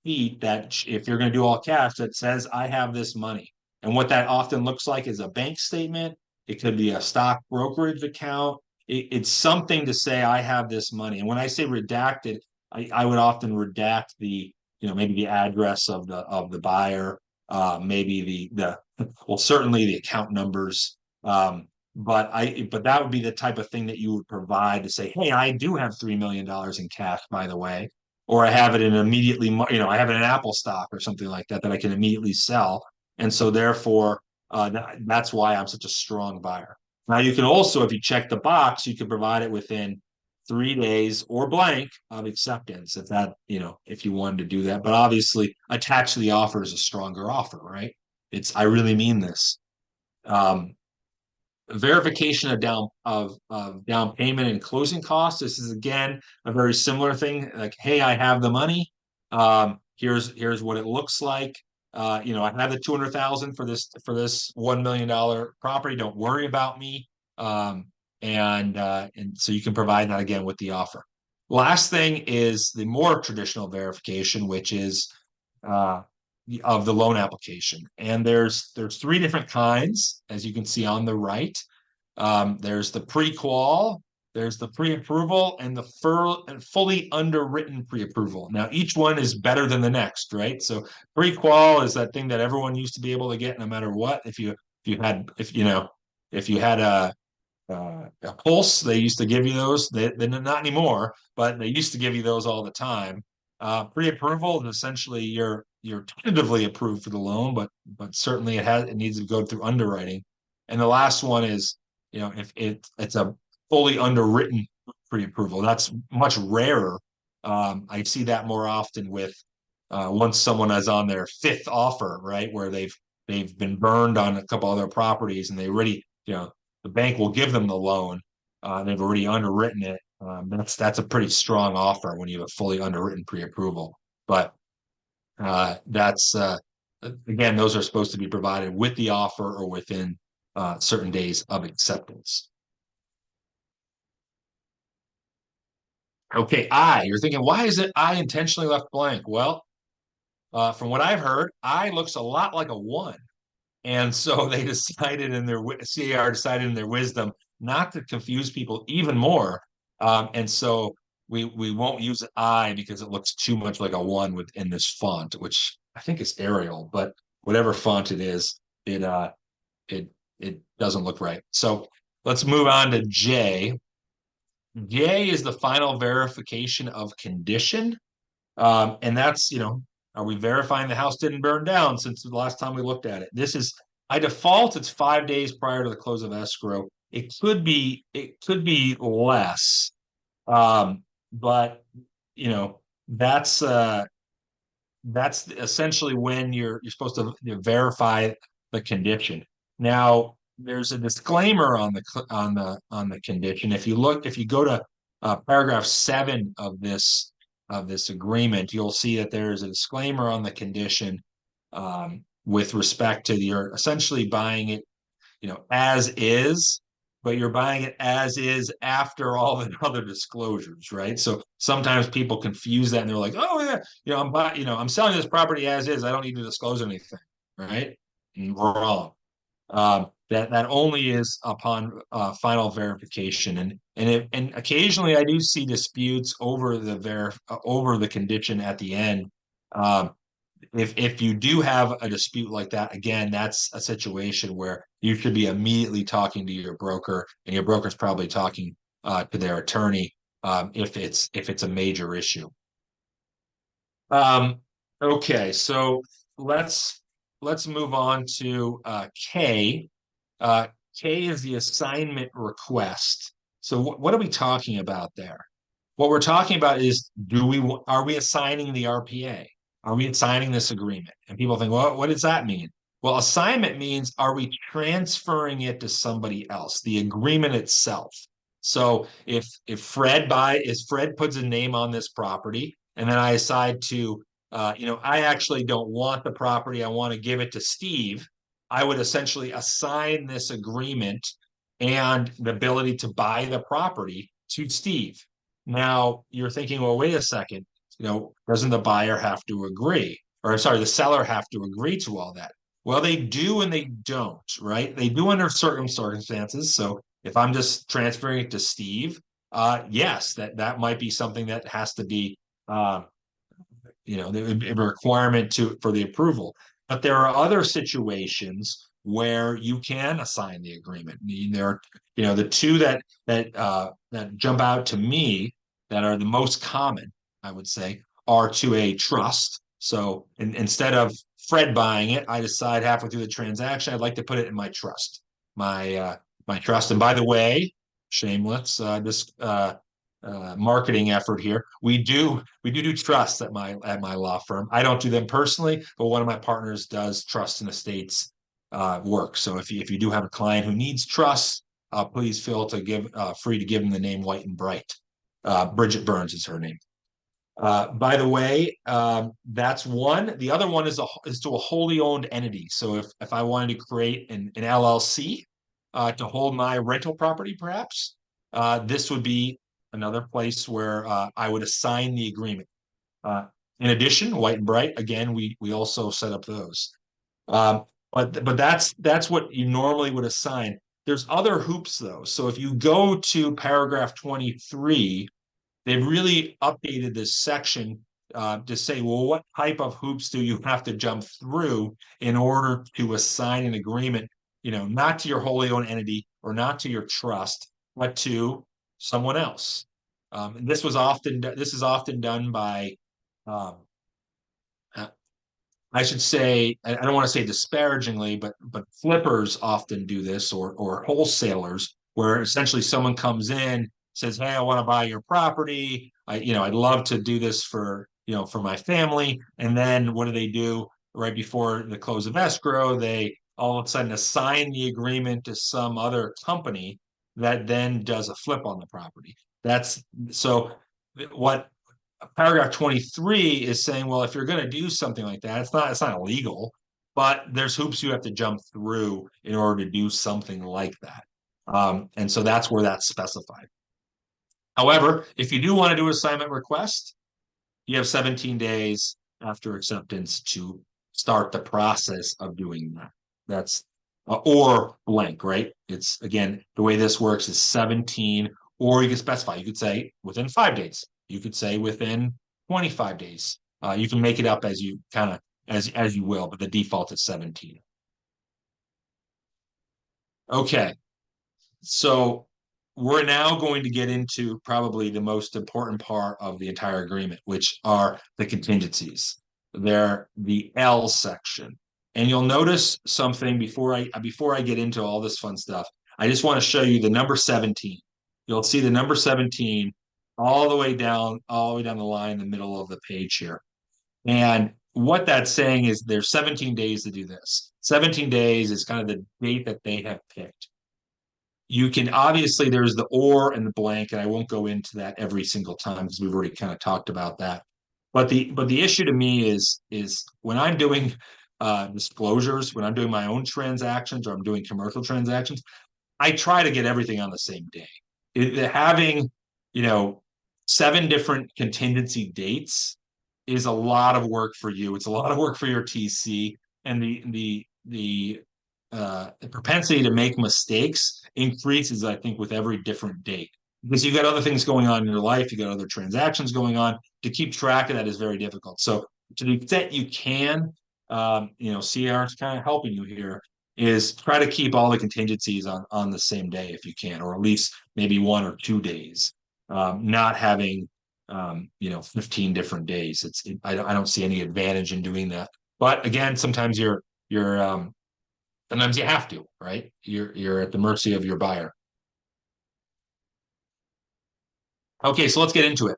sheet that if you're going to do all cash, that says, I have this money. And what that often looks like is a bank statement. It could be a stock brokerage account. It's something to say, I have this money. And when I say redacted, I would often redact maybe the address of the buyer, maybe well, certainly the account numbers. But that would be the type of thing that you would provide to say, hey, I do have $3 million in cash, by the way, or I have it in immediately, I have it in Apple stock or something like that I can immediately sell, and so therefore that's why I'm such a strong buyer. Now you can also, if you check the box, you can provide it within 3 days or blank of acceptance, if you wanted to do that. But obviously, attached to the offer is a stronger offer, right? I really mean this. Um, Verification of down payment and closing costs. This is again a very similar thing. Like, hey, I have the money. Here's what it looks like. I have the 200,000 for this $1 million property. Don't worry about me. And so you can provide that again with the offer. Last thing is the more traditional verification, which is uh, of the loan application. And there's three different kinds, as you can see on the right. There's the pre-qual, there's the pre-approval, and and fully underwritten pre-approval. Now, each one is better than the next, right? So pre-qual is that thing that everyone used to be able to get no matter what. If you had a pulse, they used to give you those. They're not anymore, but they used to give you those all the time. Pre-approval is essentially you're tentatively approved for the loan, but certainly it needs to go through underwriting. And the last one is, if it's a fully underwritten pre-approval. That's much rarer. I see that more often with once someone is on their fifth offer, right, where they've been burned on a couple other properties, and they already, the bank will give them the loan. They've already underwritten it. That's a pretty strong offer when you have a fully underwritten pre-approval. But that's again, those are supposed to be provided with the offer or within certain days of acceptance. Okay, you're thinking, why is it I intentionally left blank? Well, from what I've heard, I looks a lot like a one. And so they decided CAR decided in their wisdom not to confuse people even more. And so we won't use I because it looks too much like a one within this font, which I think is Arial, but whatever font it is, it it doesn't look right. So let's move on to J. J is the final verification of condition. And that's, are we verifying the house didn't burn down since the last time we looked at it? This is, by default, it's 5 days prior to the close of escrow. It could be less. But you know, that's essentially when you're supposed to verify the condition. Now, there's a disclaimer on the condition. If you go to paragraph 7 of this agreement, you'll see that there is a disclaimer on the condition with respect to you're essentially buying it, as is. but you're buying it as is after all the other disclosures, right? So sometimes people confuse that and they're like, oh yeah, I'm selling this property as is. I don't need to disclose anything, right? Wrong. That only is upon final verification, and occasionally I do see disputes over over the condition at the end. Um, if you do have a dispute like that, again, that's a situation where you should be immediately talking to your broker, and your broker's probably talking to their attorney if it's a major issue. Um, okay, so let's let's move on to K. Uh, K is the assignment request. So what are we talking about there? What we're talking about is are we assigning the RPA? Are we assigning this agreement? And people think, well, what does that mean? Well, assignment means are we transferring it to somebody else, the agreement itself. So if Fred puts a name on this property, and then I decide to I actually don't want the property, I want to give it to Steve, I would essentially assign this agreement and the ability to buy the property to Steve. Now you're thinking, well, wait a second, doesn't the buyer have to agree? Or I'm sorry, the seller have to agree to all that? Well, they do and they don't, right? They do under certain circumstances. So if I'm just transferring it to Steve, yes, that might be something that has to be uh, a requirement for the approval. But there are other situations where you can assign the agreement. I mean, there are, the two that jump out to me that are the most common, I would say, are to a trust. So instead of Fred buying it, I decide halfway through the transaction, I'd like to put it in my trust, my trust. And by the way, shameless, this marketing effort here. We do trusts at my law firm. I don't do them personally, but one of my partners does trust and estates work. So if you do have a client who needs trust, please feel free to give them the name White and Bright. Bridget Burns is her name. By the way, that's one. The other one is to a wholly owned entity. So if I wanted to create an LLC to hold my rental property, perhaps this would be another place where I would assign the agreement. In addition, White and Bright, again, we also set up those. Um, but that's what you normally would assign. There's other hoops though. So if you go to paragraph 23, they've really updated this section to say, well, what type of hoops do you have to jump through in order to assign an agreement, not to your wholly owned entity or not to your trust, but to someone else. This is often done by um, I should say, I don't want to say disparagingly, but flippers often do this, or wholesalers, where essentially someone comes in, says, "Hey, I want to buy your property. I'd love to do this for my family." And then what do they do right before the close of escrow? They all of a sudden assign the agreement to some other company that then does a flip on the property. That's so what paragraph 23 is saying, well, if you're going to do something like that, it's not illegal, but there's hoops you have to jump through in order to do something like that. And so that's where that's specified. However, if you do want to do an assignment request, you have 17 days after acceptance to start the process of doing that. That's or blank, right? It's again, the way this works is 17, or you can specify. You could say within 5 days. You could say within 25 days. You can make it up as you kind of as you will, but the default is 17. Okay, so we're now going to get into probably the most important part of the entire agreement, which are the contingencies. They're the L section. And you'll notice something before I get into all this fun stuff. I just want to show you the number 17. You'll see the number 17 all the way down the line in the middle of the page here. And what that's saying is there's 17 days to do this. 17 days is kind of the date that they have picked. You can obviously there's the or and the blank, and I won't go into that every single time because we've already kind of talked about that. But the issue to me is when I'm doing disclosures, when I'm doing my own transactions or I'm doing commercial transactions, I try to get everything on the same day. Having, you know, 7 different contingency dates is a lot of work for you. It's a lot of work for your TC, and the propensity to make mistakes increases, I think, with every different date because you've got other things going on in your life, you got other transactions going on. To keep track of that is very difficult. So to the extent you can, CR is kind of helping you here is try to keep all the contingencies on the same day if you can, or at least maybe 1 or 2 days. Not having 15 different days. I don't see any advantage in doing that. But again, sometimes you have to, right? You're at the mercy of your buyer. Okay, so let's get into it.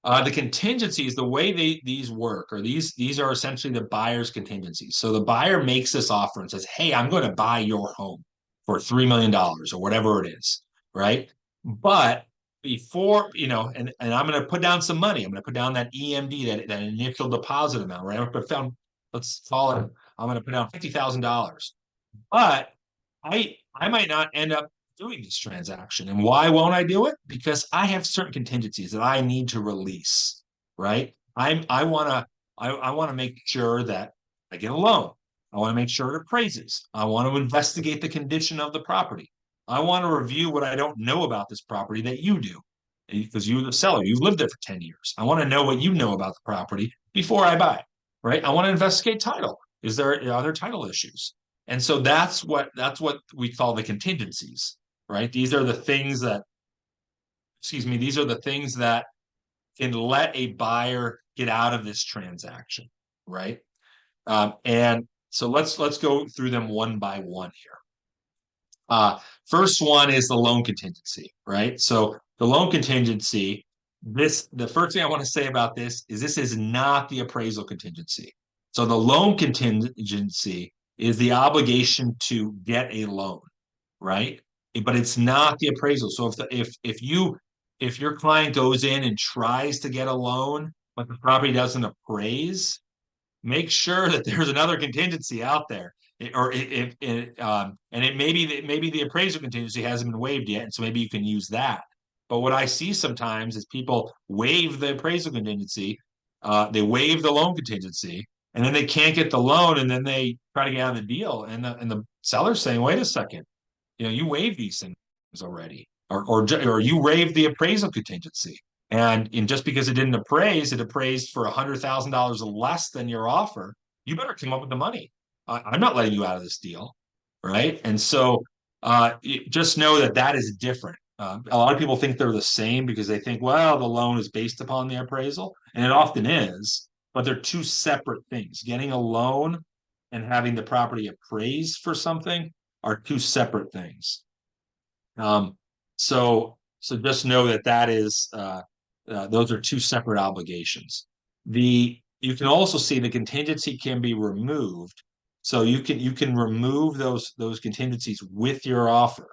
The contingencies, the way these work, or these are essentially the buyer's contingencies. So the buyer makes this offer and says, "Hey, I'm going to buy your home for $3 million or whatever it is," right? But before, and I'm going to put down some money. I'm going to put down that EMD, that initial deposit amount, right? I'm going to put down, let's call it, I'm going to put down $50,000. But I might not end up doing this transaction. And why won't I do it? Because I have certain contingencies that I need to release, right? I want to make sure that I get a loan. I want to make sure it appraises. I want to investigate the condition of the property. I want to review what I don't know about this property that you do. Because you're the seller, you've lived there for 10 years. I want to know what you know about the property before I buy, right? I want to investigate title. Are there title issues? And so that's what we call the contingencies, right? These are the things that, excuse me, these are the things that can let a buyer get out of this transaction, right? And so let's go through them one by one here. First one is the loan contingency, right? So the loan contingency, the first thing I want to say about this is not the appraisal contingency. So the loan contingency is the obligation to get a loan, right? But it's not the appraisal. So if your client goes in and tries to get a loan, but the property doesn't appraise, make sure that there's another contingency out there. And it maybe the appraisal contingency hasn't been waived yet, and so maybe you can use that. But what I see sometimes is people waive the appraisal contingency, they waive the loan contingency, and then they can't get the loan, and then they try to get out of the deal, and the seller's saying, "Wait a second, you waived these things already, or you waived the appraisal contingency." And just because it appraised for $100,000 less than your offer, you better come up with the money. I'm not letting you out of this deal, right? And so just know that that is different. A lot of people think they're the same because they think, well, the loan is based upon the appraisal, and it often is, but they're two separate things. Getting a loan and having the property appraised for something are two separate things. Um, so just know that is those are two separate obligations. You can also see the contingency can be removed. So you can remove those contingencies with your offer.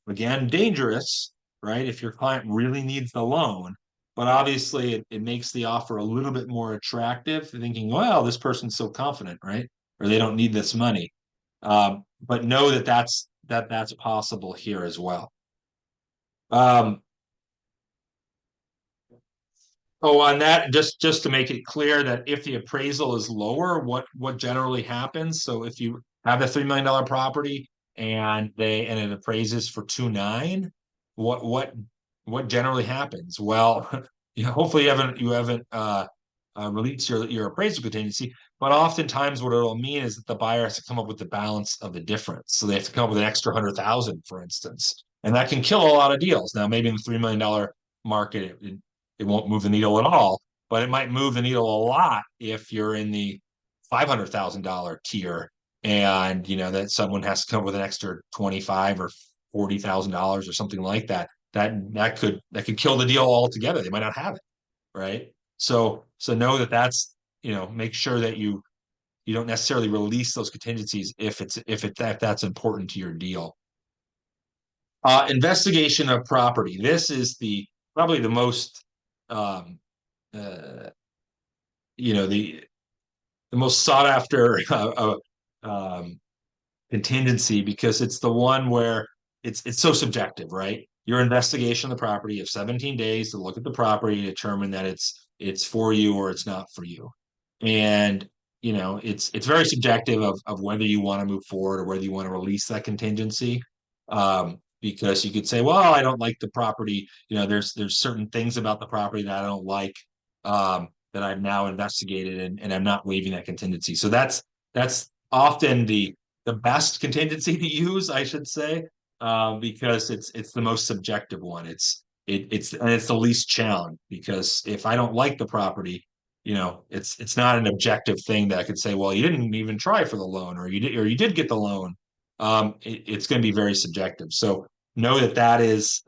Again, dangerous, right? If your client really needs the loan, but obviously it makes the offer a little bit more attractive, thinking, well, this person's so confident, right? Or they don't need this money. But know that's possible here as well. Um, Oh, on that, just to make it clear that if the appraisal is lower, what generally happens? So if you have a $3 million property and it appraises for 2.9, what generally happens? Well, hopefully you haven't released your appraisal contingency, but oftentimes what it'll mean is that the buyer has to come up with the balance of the difference. So they have to come up with an extra 100,000, for instance, and that can kill a lot of deals. Now, maybe in the $3 million market, it won't move the needle at all, but it might move the needle a lot if you're in the $500,000 tier, and that someone has to come up with an extra 25 or $40,000 or something like that. That could kill the deal altogether. They might not have it, right? So know that's make sure that you don't necessarily release those contingencies if that's important to your deal. Investigation of property. This is probably the most um, uh, the most sought after contingency, because it's the one where it's so subjective, right? Your investigation of the property, you have 17 days to look at the property, determine that it's for you or it's not for you. And it's very subjective of whether you want to move forward or whether you want to release that contingency. Because you could say, well, I don't like the property. There's certain things about the property that I don't like, that I've now investigated, and I'm not waiving that contingency. So that's often the best contingency to use, I should say, because it's the most subjective one. It's the least challenge, because if I don't like the property, it's not an objective thing that I could say, well, you didn't even try for the loan, or you did get the loan. It's going to be very subjective. So know that is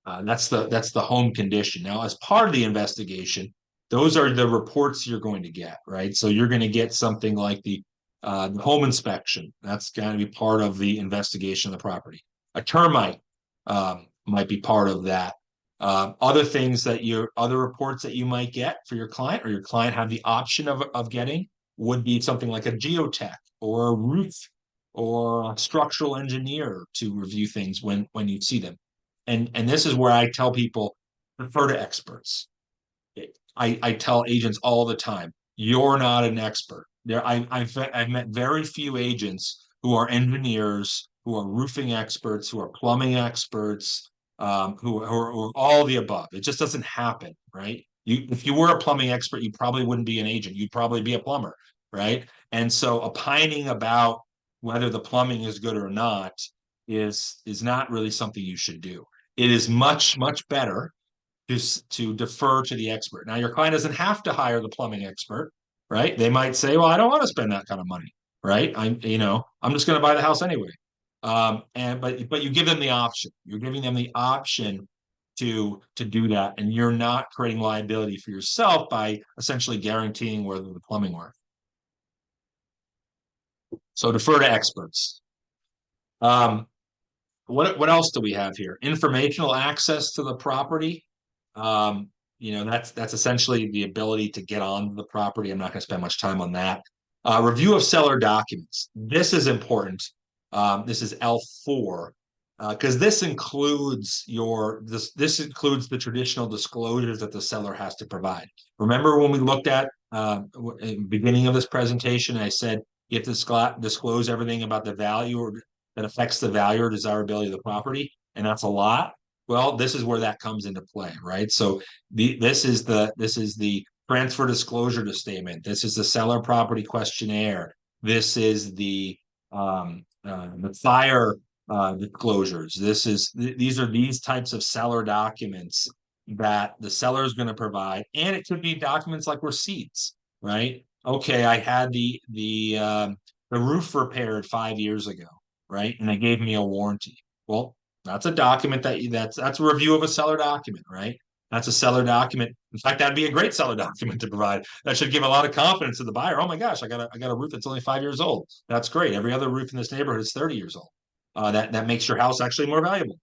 that's the home condition. Now, as part of the investigation, those are the reports you're going to get, right? So you're going to get something like the home inspection. That's going to be part of the investigation of the property. A termite might be part of that. Other reports that you might get for your client, or your client have the option of getting, would be something like a geotech or a roof or a structural engineer to review things when you see them. And this is where I tell people, refer to experts. I tell agents all the time, you're not an expert. I've met very few agents who are engineers, who are roofing experts, who are plumbing experts, who are all the above. It just doesn't happen, right? If you were a plumbing expert, you probably wouldn't be an agent. You'd probably be a plumber, right? And so opining about whether the plumbing is good or not is not really something you should do. It is much, much better to defer to the expert. Now, your client doesn't have to hire the plumbing expert, right? They might say, well, I don't want to spend that kind of money, right? I'm just going to buy the house anyway. But you give them the option. You're giving them the option to do that, and you're not creating liability for yourself by essentially guaranteeing whether the plumbing works. So defer to experts. What else do we have here? Informational access to the property. That's essentially the ability to get on the property. I'm not going to spend much time on that. Review of seller documents. This is important. This is L4, because this includes the traditional disclosures that the seller has to provide. Remember when we looked at the beginning of this presentation, I said you have to disclose everything about the value or that affects the value or desirability of the property, and that's a lot. Well, this is where that comes into play, right? So this is the transfer disclosure statement. This is the seller property questionnaire. This is the fire disclosures. These are these types of seller documents that the seller is going to provide, and it could be documents like receipts, right? Okay, I had the roof repaired 5 years ago, right? And they gave me a warranty. Well, that's a document that's a review of a seller document, right? That's a seller document. In fact, that'd be a great seller document to provide. That should give a lot of confidence to the buyer. Oh my gosh, I got a roof that's only 5 years old. That's great. Every other roof in this neighborhood is 30 years old. That makes your house actually more valuable.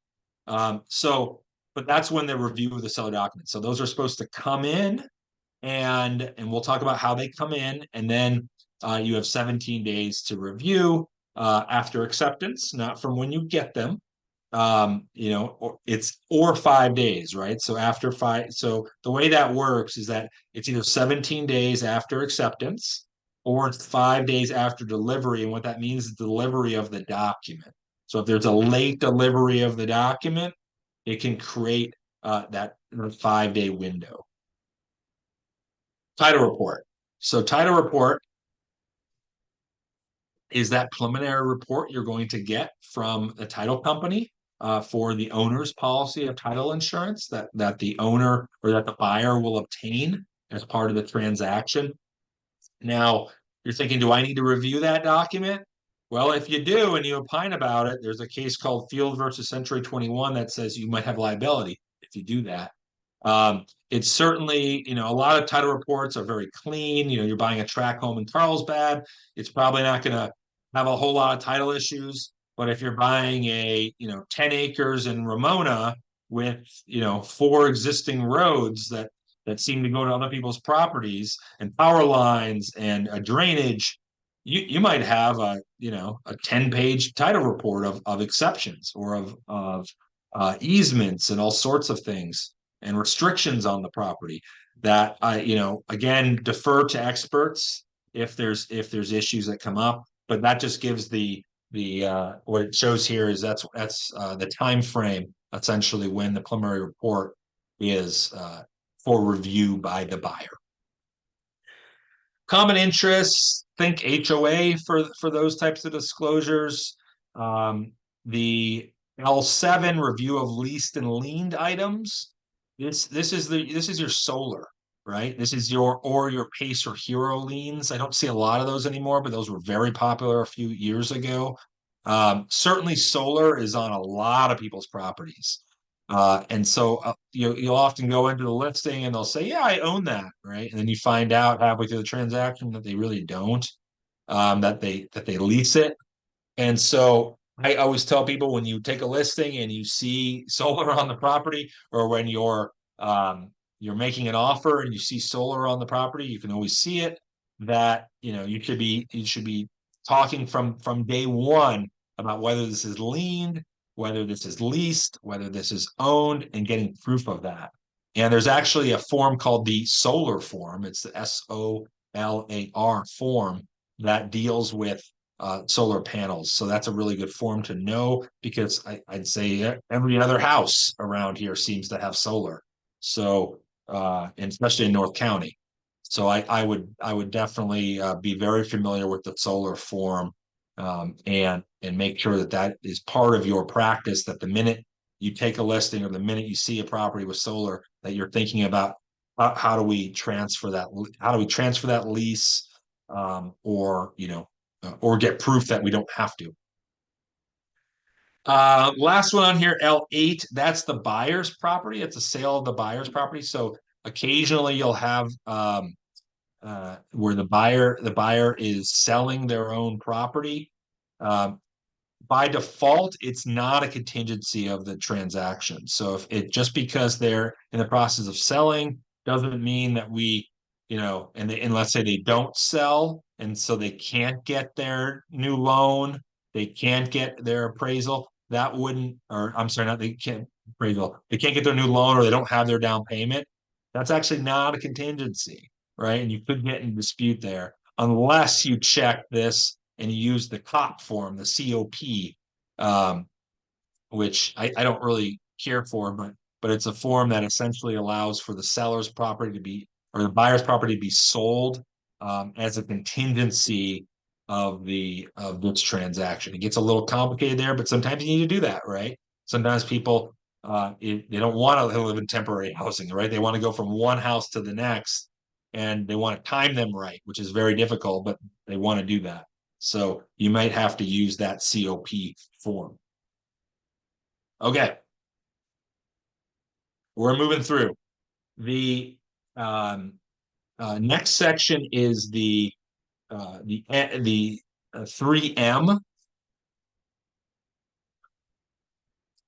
But that's when they review the seller document. So those are supposed to come in, and we'll talk about how they come in, and then you have 17 days to review after acceptance, not from when you get them. Or 5 days, right? So after five, so the way that works is that it's either 17 days after acceptance or it's 5 days after delivery. And what that means is delivery of the document. So if there's a late delivery of the document, it can create that 5-day window. Title report. So title report is that preliminary report you're going to get from the title company for the owner's policy of title insurance that the owner or that the buyer will obtain as part of the transaction. Now, you're thinking, do I need to review that document? Well, if you do and you opine about it, there's a case called Field versus Century 21 that says you might have liability if you do that. It's certainly, a lot of title reports are very clean. You're buying a tract home in Carlsbad. It's probably not going to have a whole lot of title issues. But if you're buying 10 acres in Ramona with, 4 existing roads that seem to go to other people's properties and power lines and a drainage, you might have a, you know, a 10-page title report of exceptions or of easements and all sorts of things and restrictions on the property that I, you know, again, defer to experts if there's issues that come up, but that just gives the what it shows here is that's the time frame essentially when the preliminary report is for review by the buyer. Common interests, think HOA for those types of disclosures. The L7 review of leased and liened items. This is your solar, right? This is your PACE or Hero liens. I don't see a lot of those anymore, but those were very popular a few years ago. Certainly solar is on a lot of people's properties. And so you'll often go into the listing and they'll say, yeah, I own that, right? And then you find out halfway through the transaction that they really don't, that they lease it. And so I always tell people when you take a listing and you see solar on the property, or when you're making an offer and you see solar on the property, you can always see it, that you should be talking from day one about whether this is liened, whether this is leased, whether this is owned, and getting proof of that. And there's actually a form called the solar form. It's the SOLAR form that deals with solar panels. So that's a really good form to know, because I'd say every other house around here seems to have solar. So, and especially in North County. So I would definitely be very familiar with the solar form, and make sure that that is part of your practice. That the minute you take a listing or the minute you see a property with solar, that you're thinking about how do we transfer that? How do we transfer that lease, or or get proof that we don't have to. Last one on here, L8, that's the buyer's property. It's a sale of the buyer's property. So occasionally you'll have where the buyer is selling their own property. Um, by default, it's not a contingency of the transaction. So if it just because they're in the process of selling doesn't mean that and let's say they don't sell, and so they can't get their new loan, they can't get their appraisal. That wouldn't, or I'm sorry, not they can't appraisal, they can't get their new loan, or they don't have their down payment. That's actually not a contingency, right? And you could get in dispute there unless you check this and you use the COP form, the COP, um, which I don't really care for, but it's a form that essentially allows for the seller's property to be, or the buyer's property to be sold, as a contingency of this transaction. It gets a little complicated there, but sometimes you need to do that, right? Sometimes people they don't want to live in temporary housing, right? They want to go from one house to the next, and they want to time them right, which is very difficult, but they want to do that. So you might have to use that COP form. Okay, we're moving through. The next section is the 3M.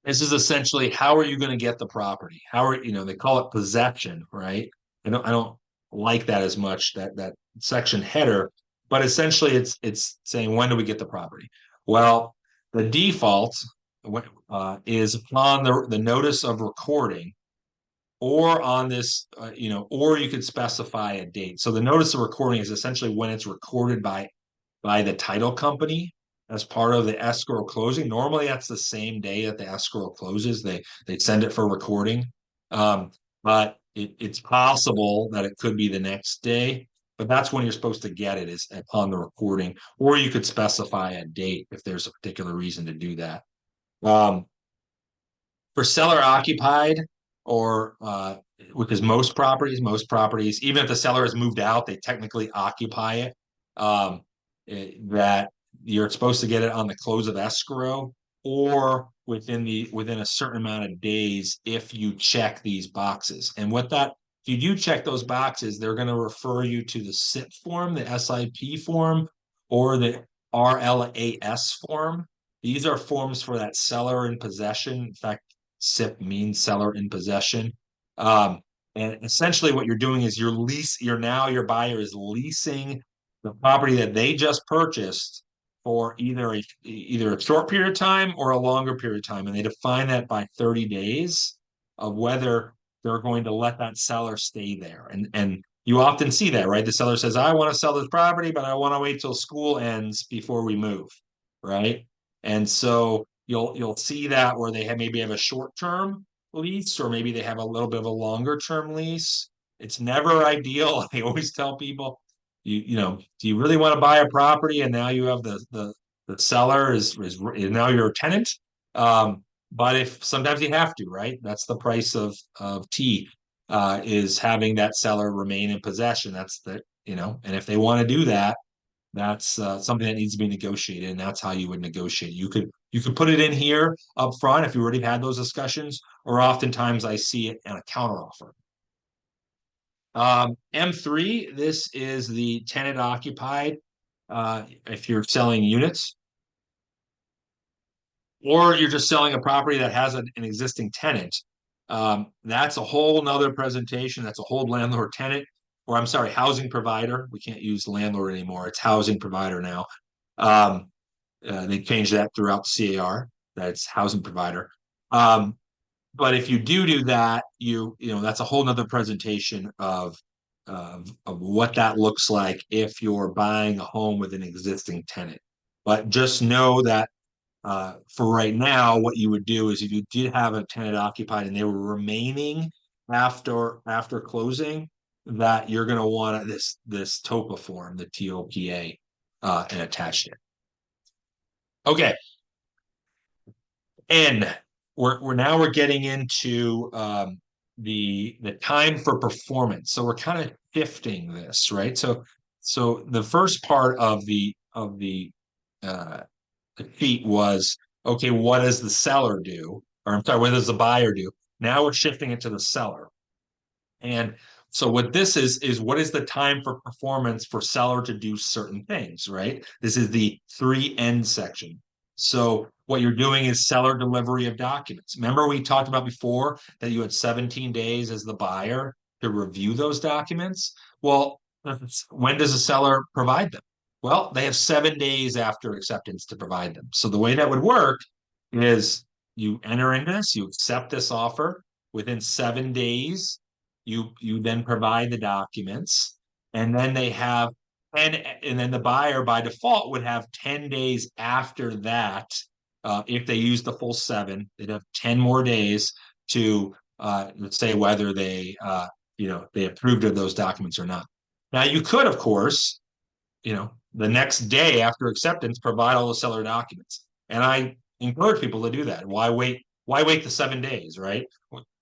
This is essentially, how are you going to get the property? How are they call it possession, right? I don't like that as much, that section header, but essentially it's saying, when do we get the property? Well, the default is upon the notice of recording, or on this, or you could specify a date. So the notice of recording is essentially when it's recorded by the title company as part of the escrow closing. Normally, that's the same day that the escrow closes. They send it for recording, but it's possible that it could be the next day. But that's when you're supposed to get it, is upon the recording, or you could specify a date if there's a particular reason to do that. For seller occupied, or because most properties, even if the seller has moved out, they technically occupy it. That you're supposed to get it on the close of escrow, or within a certain amount of days if you check these boxes. And if you do check those boxes, they're going to refer you to the SIP form, the SIP form, or the RLAS form. These are forms for that seller in possession. In fact, SIP means seller in possession. And essentially what you're doing is your buyer is leasing the property that they just purchased for either a short period of time or a longer period of time, and they define that by 30 days of whether they're going to let that seller stay there. And you often see that, right? The seller says, I want to sell this property, but I want to wait till school ends before we move, right? And so you'll see that where they maybe have a short-term lease, or maybe they have a little bit of a longer term lease. It's never ideal. I always tell people, do you really want to buy a property and now you have the seller is now your tenant? But if sometimes you have to, right? That's the price of tea, is having that seller remain in possession. That's and if they want to do that, that's something that needs to be negotiated, and that's how you would negotiate. You could put it in here up front if you already had those discussions, or oftentimes I see it in a counteroffer. M3, this is the tenant occupied. If you're selling units, or you're just selling a property that has an existing tenant, that's a whole nother presentation. That's a whole landlord tenant, or I'm sorry, housing provider. We can't use landlord anymore. It's housing provider now. They changed that throughout the CAR. That's housing provider. But if you do that, that's a whole nother presentation of what that looks like if you're buying a home with an existing tenant. But just know that for right now, what you would do is if you did have a tenant occupied and they were remaining after closing, that you're going to want this TOPA form, the TOPA, and attach it. Okay. N. We're getting into the time for performance. So we're kind of shifting this, right? So the first part of the sheet was, okay, what does the seller do? Or I'm sorry, what does the buyer do? Now we're shifting it to the seller. And so what this is what is the time for performance for seller to do certain things, right? This is the 3N section. So what you're doing is seller delivery of documents. Remember we talked about before that you had 17 days as the buyer to review those documents? Well, when does the seller provide them? Well, they have 7 days after acceptance to provide them. So the way that would work is you enter into this, you accept this offer within 7 days, you then provide the documents, and then they have and then the buyer by default would have 10 days after that. If they use the full 7, they'd have 10 more days to let's say whether they approved of those documents or not. Now you could, of course, the next day after acceptance, provide all the seller documents. And I encourage people to do that. Why wait? Why wait the 7 days, right?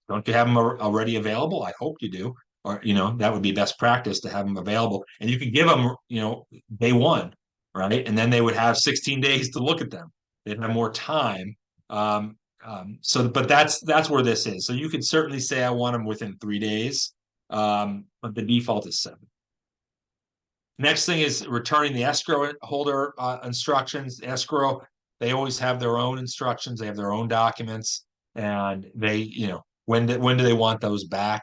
Don't you have them already available? I hope you do. Or, that would be best practice to have them available. And you could give them, day one, right? And then they would have 16 days to look at them. They'd have more time. But that's where this is. So you could certainly say I want them within 3 days, but the default is 7. Next thing is returning the escrow holder instructions. Escrow, they always have their own instructions. They have their own documents, and when do they want those back?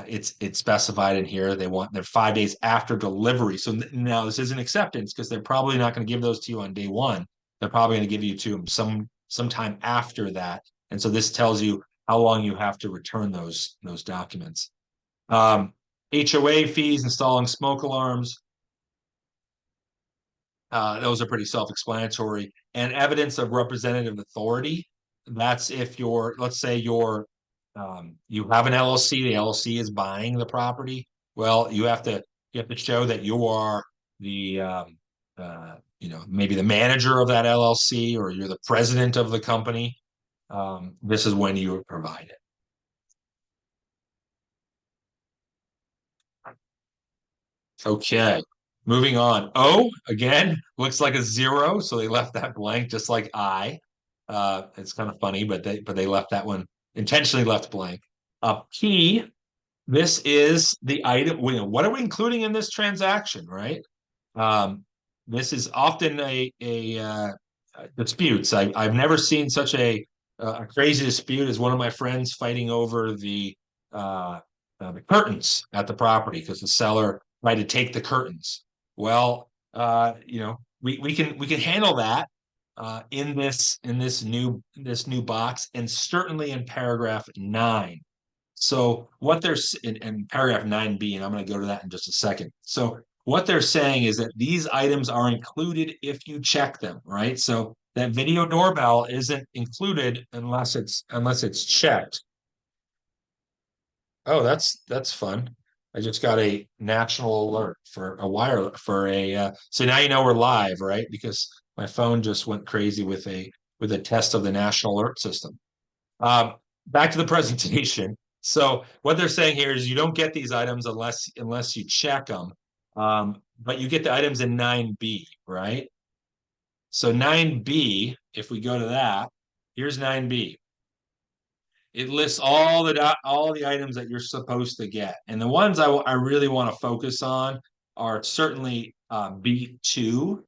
It's specified in here. They're 5 days after delivery. So now this isn't acceptance because they're probably not going to give those to you on day one. They're probably going to give you to them sometime after that. And so this tells you how long you have to return those documents. HOA fees, installing smoke alarms. Those are pretty self-explanatory. And evidence of representative authority. That's if let's say you have an LLC, the LLC is buying the property. Well, you have to show that you are the maybe the manager of that LLC, or you're the president of the company. This is when you provide it. Okay. Moving on. O, again, looks like a 0, so they left that blank, just like I. It's kind of funny, but they left that one, intentionally left blank. P, this is the item. What are we including in this transaction, right? This is often a disputes. I've never seen such a crazy dispute as one of my friends fighting over the curtains at the property because the seller tried to take the curtains. Well, we can handle that in this new box, and certainly in paragraph 9. So what they're in paragraph 9b, and I'm going to go to that in just a second. So what they're saying is that these items are included if you check them, right? So that video doorbell isn't included unless it's checked. Oh, that's fun. I just got a national alert for a wire for a so now you know we're live, right? Because my phone just went crazy with a test of the national alert system. Um, Back to the presentation. So what they're saying here is you don't get these items unless you check them. But you get the items in 9B, right? So 9B, if we go to that, here's 9B. It lists all the items that you're supposed to get, and the ones I really want to focus on are certainly B2,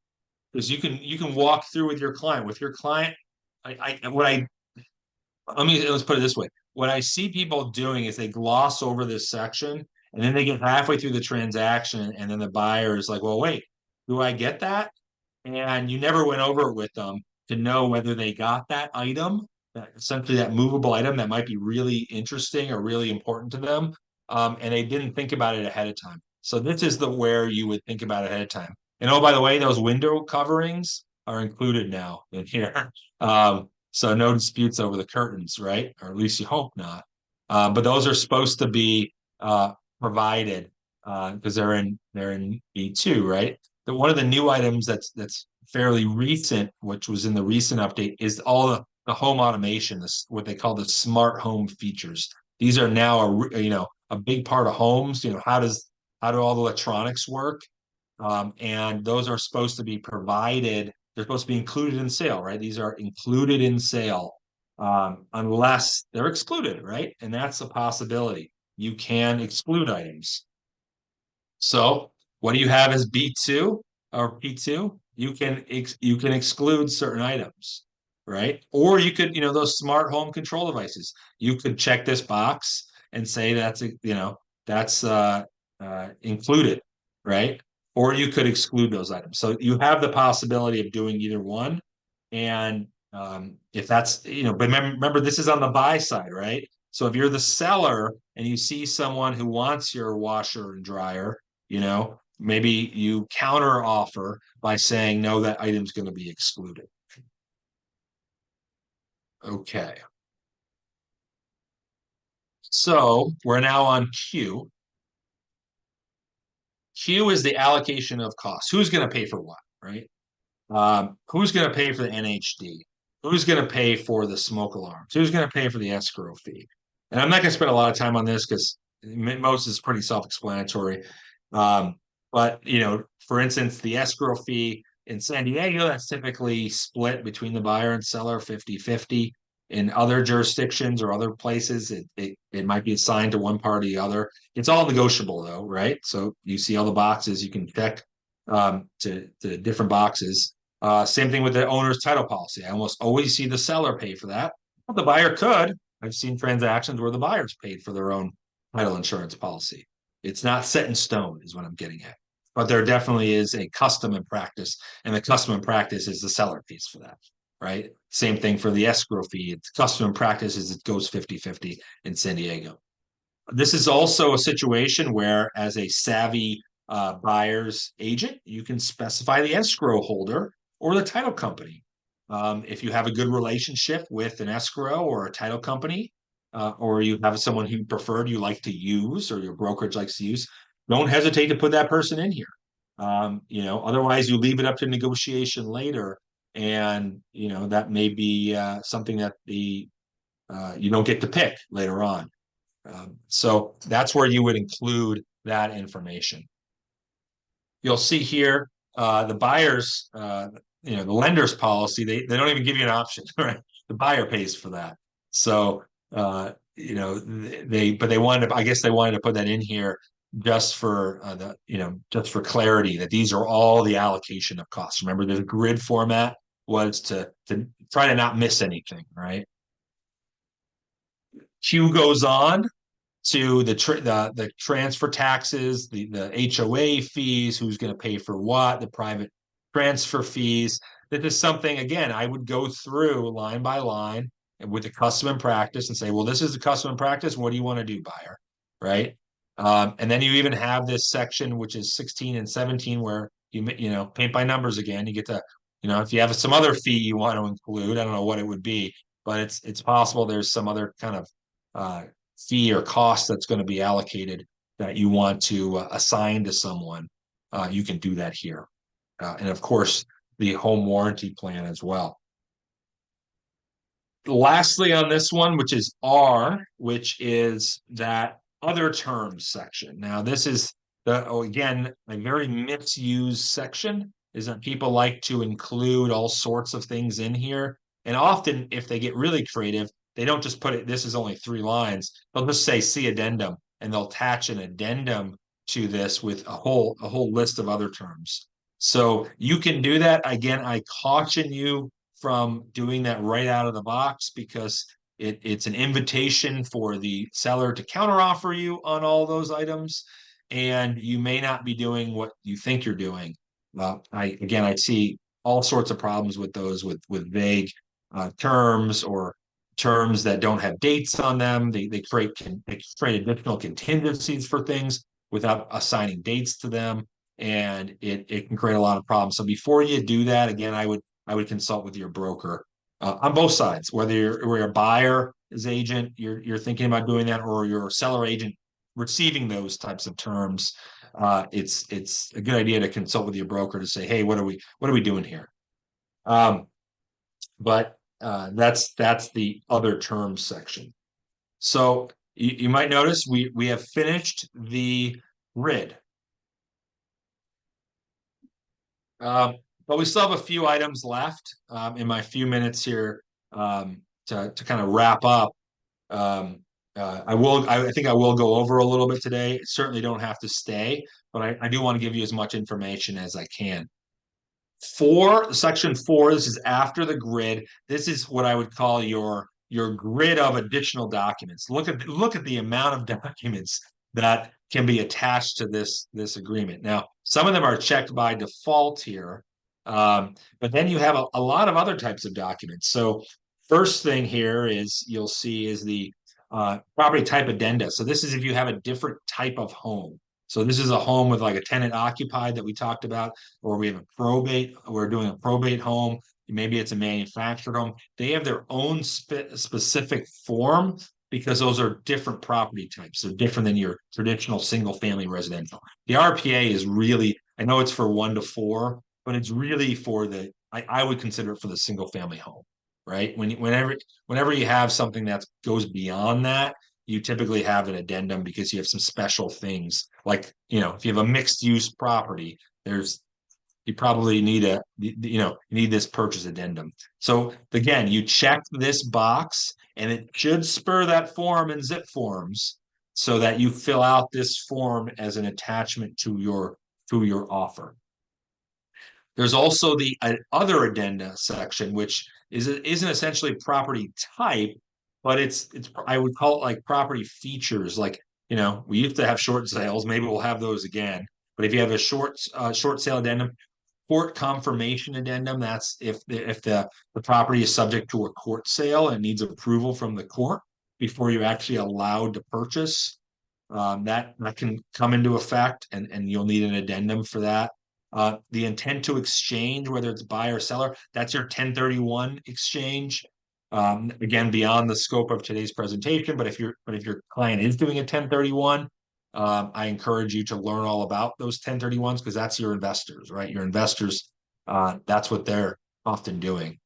because you can walk through with your client. With your client, I what I let's put it this way. What I see people doing is they gloss over this section, and then they get halfway through the transaction, and then the buyer is like, "Well, wait, do I get that?" And you never went over it with them to know whether they got that item, essentially that movable item that might be really interesting or really important to them, and they didn't think about it ahead of time. So this is the where you would think about it ahead of time. And oh, by the way, those window coverings are included now in here. So no disputes over the curtains, right? Or at least you hope not. But those are supposed to be provided because they're in B2, right? One of the new items that's fairly recent, which was in the recent update, is all the home automation, this what they call the smart home features. These are now a big part of homes. How do all the electronics work? And those are supposed to be provided. They're supposed to be included in sale, right? These are included in sale unless they're excluded, right? And that's a possibility. You can exclude items. So what do you have as B2 or P2? You can exclude certain items, right? Or you could, those smart home control devices. You could check this box and say that's included, right? Or you could exclude those items. So you have the possibility of doing either one. And if that's, but remember, this is on the buy side, right? So if you're the seller and you see someone who wants your washer and dryer, maybe you counter offer by saying, no, that item's going to be excluded. Okay. So we're now on Q. Q is the allocation of costs. Who's going to pay for what, right? Who's going to pay for the NHD? Who's going to pay for the smoke alarms? Who's going to pay for the escrow fee? And I'm not going to spend a lot of time on this because most is pretty self-explanatory. Um, but for instance, the escrow fee in San Diego, that's typically split between the buyer and seller 50-50. In other jurisdictions or other places, it might be assigned to one party or the other. It's all negotiable though, right? So you see all the boxes, you can check to different boxes. Same thing with the owner's title policy. I almost always see the seller pay for that. Well, the buyer could. I've seen transactions where the buyer's paid for their own title insurance policy. It's not set in stone, is what I'm getting at. But there definitely is a custom and practice, and the custom and practice is the seller pays for that, right? Same thing for the escrow fee. It's custom and practice is it goes 50-50 in San Diego. This is also a situation where, as a savvy buyer's agent, you can specify the escrow holder or the title company. If you have a good relationship with an escrow or a title company, or you have someone who preferred you like to use or your brokerage likes to use, don't hesitate to put that person in here. Otherwise you leave it up to negotiation later, and that may be something that you don't get to pick later on. So that's where you would include that information. You'll see here the buyer's, the lender's policy. They don't even give you an option, right? The buyer pays for that. So they wanted to. I guess they wanted to put that in here just for just for clarity that these are all the allocation of costs. Remember, the grid format was to try to not miss anything, right? Q goes on. to the transfer taxes, the HOA fees, who's going to pay for what, the private transfer fees. This is something, again, I would go through line by line with the custom and practice and say, well, this is the custom and practice. What do you want to do, buyer? Right. And then you even have this section, which is 16 and 17, where you paint by numbers again. You get to, if you have some other fee you want to include, I don't know what it would be, but it's possible there's some other kind of fee or cost that's going to be allocated that you want to assign to someone. You can do that here. And of course, the home warranty plan as well. Lastly, on this one, which is R, which is that other terms section. Now, this is again, a very misused section, is that people like to include all sorts of things in here. And often, if they get really creative, they don't just put it, this is only 3 lines. They'll just say see addendum, and they'll attach an addendum to this with a whole list of other terms. So you can do that. Again, I caution you from doing that right out of the box, because it's an invitation for the seller to counteroffer you on all those items, and you may not be doing what you think you're doing. I see all sorts of problems with those, with vague terms, or terms that don't have dates on them. They create additional contingencies for things without assigning dates to them, and it can create a lot of problems. So before you do that, again, I would consult with your broker on both sides, whether you're a buyer's agent, you're thinking about doing that, or you're a seller agent receiving those types of terms. It's a good idea to consult with your broker to say, hey, what are we doing here? But that's the other terms section. So you might notice we have finished the grid. But we still have a few items left in my few minutes here to kind of wrap up. I think I will go over a little bit today. Certainly don't have to stay, but I do want to give you as much information as I can. Section 4, this is after the grid. This is what I would call your grid of additional documents. Look at the amount of documents that can be attached to this agreement. Now, some of them are checked by default here, but then you have a lot of other types of documents. So first thing here is you'll see is the property type addenda. So this is if you have a different type of home. So this is a home with like a tenant occupied that we talked about, or we have a probate, we're doing a probate home. Maybe it's a manufactured home. They have their own specific form, because those are different property types. They're different than your traditional single family residential. The RPA is really, I know it's for 1 to 4, but it's really for I would consider it for the single family home, right? Whenever you have something that goes beyond that, you typically have an addendum, because you have some special things, like, if you have a mixed use property, you probably need you need this purchase addendum. So again, you check this box, and it should spur that form in zip forms, so that you fill out this form as an attachment to your offer. There's also the other addenda section, which isn't essentially property type, but it's I would call it like property features. Like, we used to have short sales, maybe we'll have those again. But if you have a short sale addendum, court confirmation addendum, that's if the property is subject to a court sale and needs approval from the court before you're actually allowed to purchase. That can come into effect, and you'll need an addendum for that. The intent to exchange, whether it's buyer or seller, that's your 1031 exchange. Again, beyond the scope of today's presentation, but if your client is doing a 1031, I encourage you to learn all about those 1031s, because that's your investors, right? Your investors, that's what they're often doing.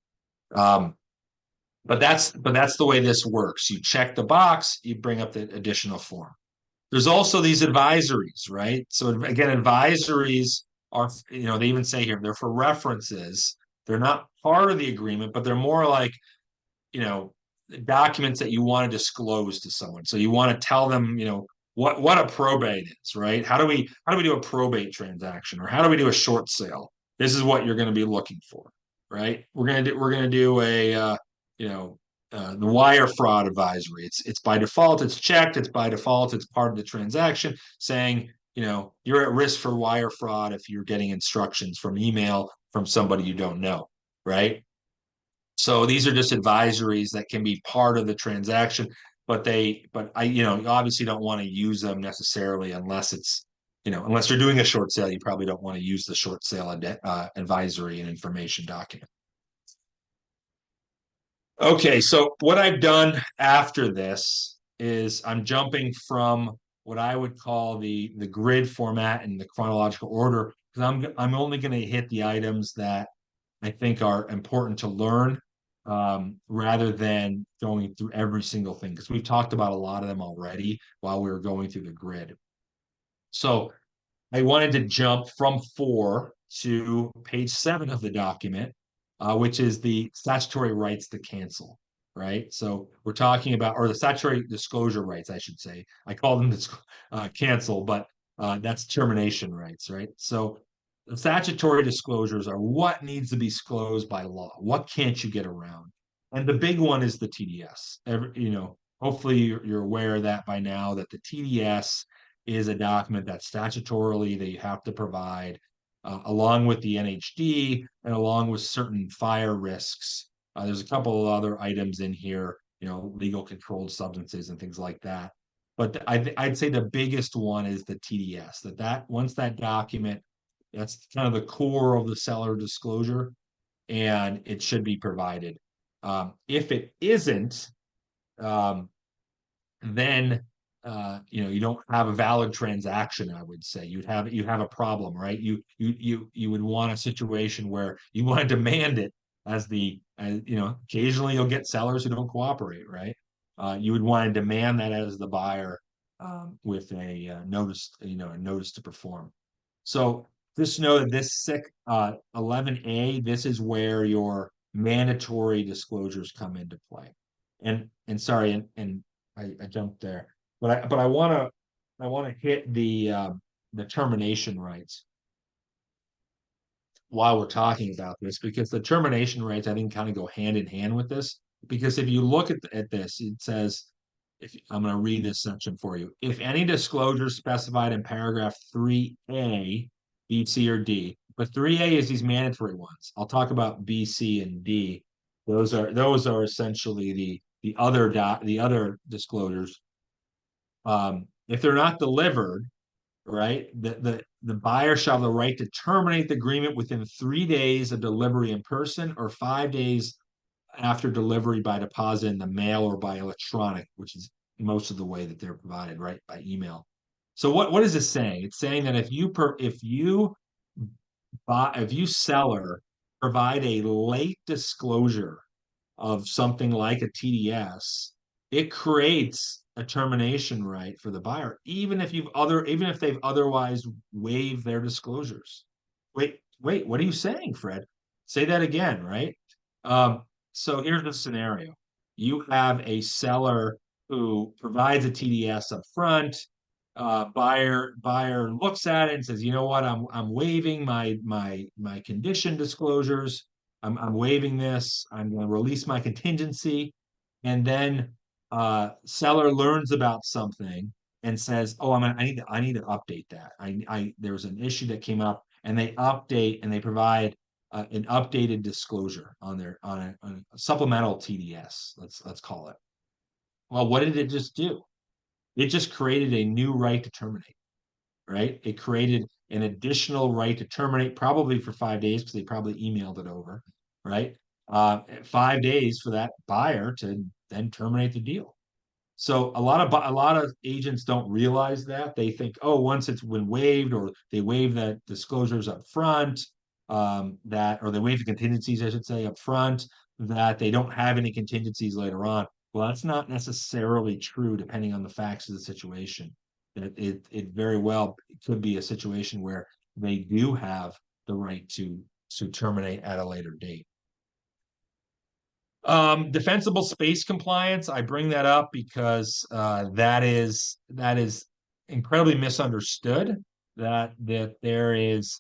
But that's the way this works. You check the box, you bring up the additional form. There's also these advisories, right? So again, advisories are, they even say here, they're for references. They're not part of the agreement, but they're more like, documents that you want to disclose to someone. So you want to tell them, what a probate is, right? How do we do a probate transaction, or how do we do a short sale? This is what you're going to be looking for, right? We're going to do a the wire fraud advisory. It's by default, it's checked, it's by default, it's part of the transaction saying, you're at risk for wire fraud if you're getting instructions from email from somebody you don't know, right? So these are just advisories that can be part of the transaction, but I, you obviously don't want to use them necessarily unless it's, unless you're doing a short sale, you probably don't want to use the short sale advisory and information document. Okay, so what I've done after this is I'm jumping from what I would call the grid format and the chronological order because I'm only going to hit the items that I think are important to learn rather than going through every single thing because we've talked about a lot of them already while we were going through the grid. So I wanted to jump from 4 to page 7 of the document, which is the statutory rights to cancel, right? So we're talking about, or the statutory disclosure rights, I should say. I call them cancel, but that's termination rights, right? So the statutory disclosures are what needs to be disclosed by law. What can't you get around? And the big one is the TDS. Hopefully you're aware of that by now, that the TDS is a document that statutorily that you have to provide along with the NHD and along with certain fire risks. There's a couple of other items in here, legal controlled substances and things like that. But I'd say the biggest one is the TDS. That once that document, that's kind of the core of the seller disclosure, and it should be provided. If it isn't, um, then you don't have a valid transaction. I would say you have a problem, right? You would want a situation where you want to demand it occasionally you'll get sellers who don't cooperate, right? You would want to demand that as the buyer with a notice, a notice to perform. So just know that this 11A, this is where your mandatory disclosures come into play. And sorry, and I jumped there, but I want to hit the termination rights while we're talking about this because the termination rights I think kind of go hand in hand with this because if you look at this, it says if I'm going to read this section for you. If any disclosure specified in paragraph 3A, B, C, or D, but 3A is these mandatory ones. I'll talk about B, C, and D. Those are essentially the other disclosures. If they're not delivered, right, the buyer shall have the right to terminate the agreement within 3 days of delivery in person or 5 days after delivery by deposit in the mail or by electronic, which is most of the way that they're provided, right, by email. So what is this saying? It's saying that if you seller provide a late disclosure of something like a TDS, it creates a termination right for the buyer, even if they've otherwise waived their disclosures. Wait, what are you saying, Fred? Say that again, right? So here's the scenario. You have a seller who provides a TDS up front. Buyer looks at it and says, you know what, I'm waiving my condition disclosures. I'm waiving this. I'm going to release my contingency. And then seller learns about something and says, "Oh, I need to update that. There was an issue that came up, and they update and they provide an updated disclosure on a supplemental TDS. Let's call it. Well, what did it just do? It just created a new right to terminate, right? It created an additional right to terminate, probably for 5 days because they probably emailed it over, right? 5 days for that buyer to then terminate the deal. So a lot of agents don't realize that. They think, oh, once it's been waived or they waive the disclosures up front, or they waive the contingencies, I should say, up front, that they don't have any contingencies later on. Well, that's not necessarily true, depending on the facts of the situation. That it very well could be a situation where they do have the right to terminate at a later date. Defensible space compliance. I bring that up because that is incredibly misunderstood. That there is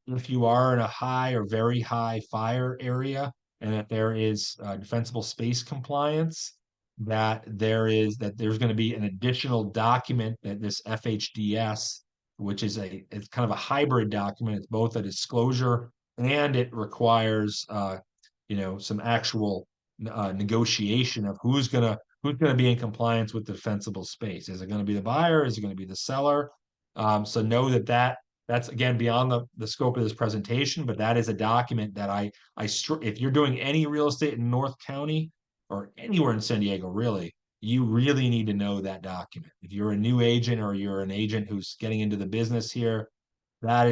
if you are in a high or very high fire area, and that there is defensible space compliance, that there's going to be an additional document, that this FHDS, which is it's kind of a hybrid document. It's both a disclosure and it requires some actual negotiation of who's gonna be in compliance with defensible space. Is it going to be the buyer? Is it going to be the seller? So know that's again beyond the scope of this presentation, but that is a document that if you're doing any real estate in North County or anywhere in San Diego, really, you really need to know that document. If you're a new agent or you're an agent who's getting into the business here,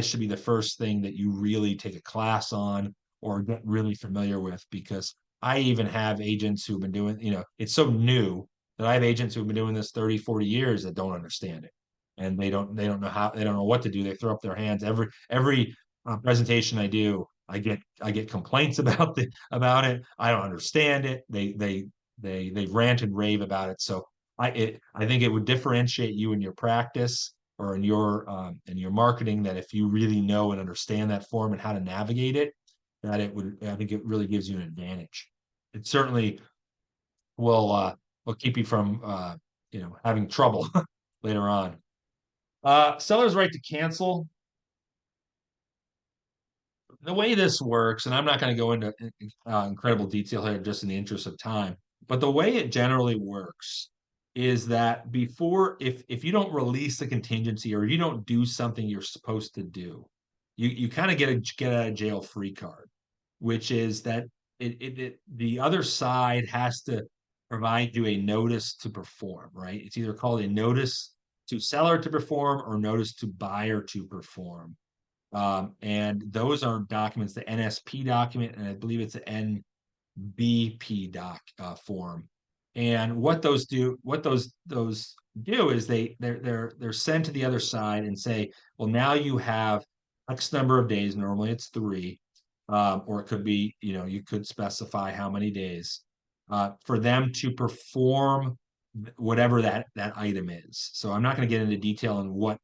should be the first thing that you really take a class on or get really familiar with, because I even have agents who've been doing, it's so new that I have agents who've been doing this 30, 40 years that don't understand it. And they don't know what to do. They throw up their hands. Every presentation I do, I get complaints about it. I don't understand it. They rant and rave about it. So I think it would differentiate you in your practice or in your marketing, that if you really know and understand that form and how to navigate it, I think it really gives you an advantage. It certainly will keep you from having trouble later on. Seller's right to cancel. The way this works, and I'm not going to go into incredible detail here just in the interest of time, but the way it generally works is that if you don't release the contingency or you don't do something you're supposed to do, you kind of get out of jail free card, which is that the other side has to provide you a notice to perform, right? It's either called a notice to seller to perform or notice to buyer to perform. And those are documents, the NSP document, and I believe it's an NBP form. And what those do is they're sent to the other side and say, well, now you have X number of days. Normally it's 3, or it could be, you could specify how many days for them to perform whatever that item is. So I'm not going to get into detail on what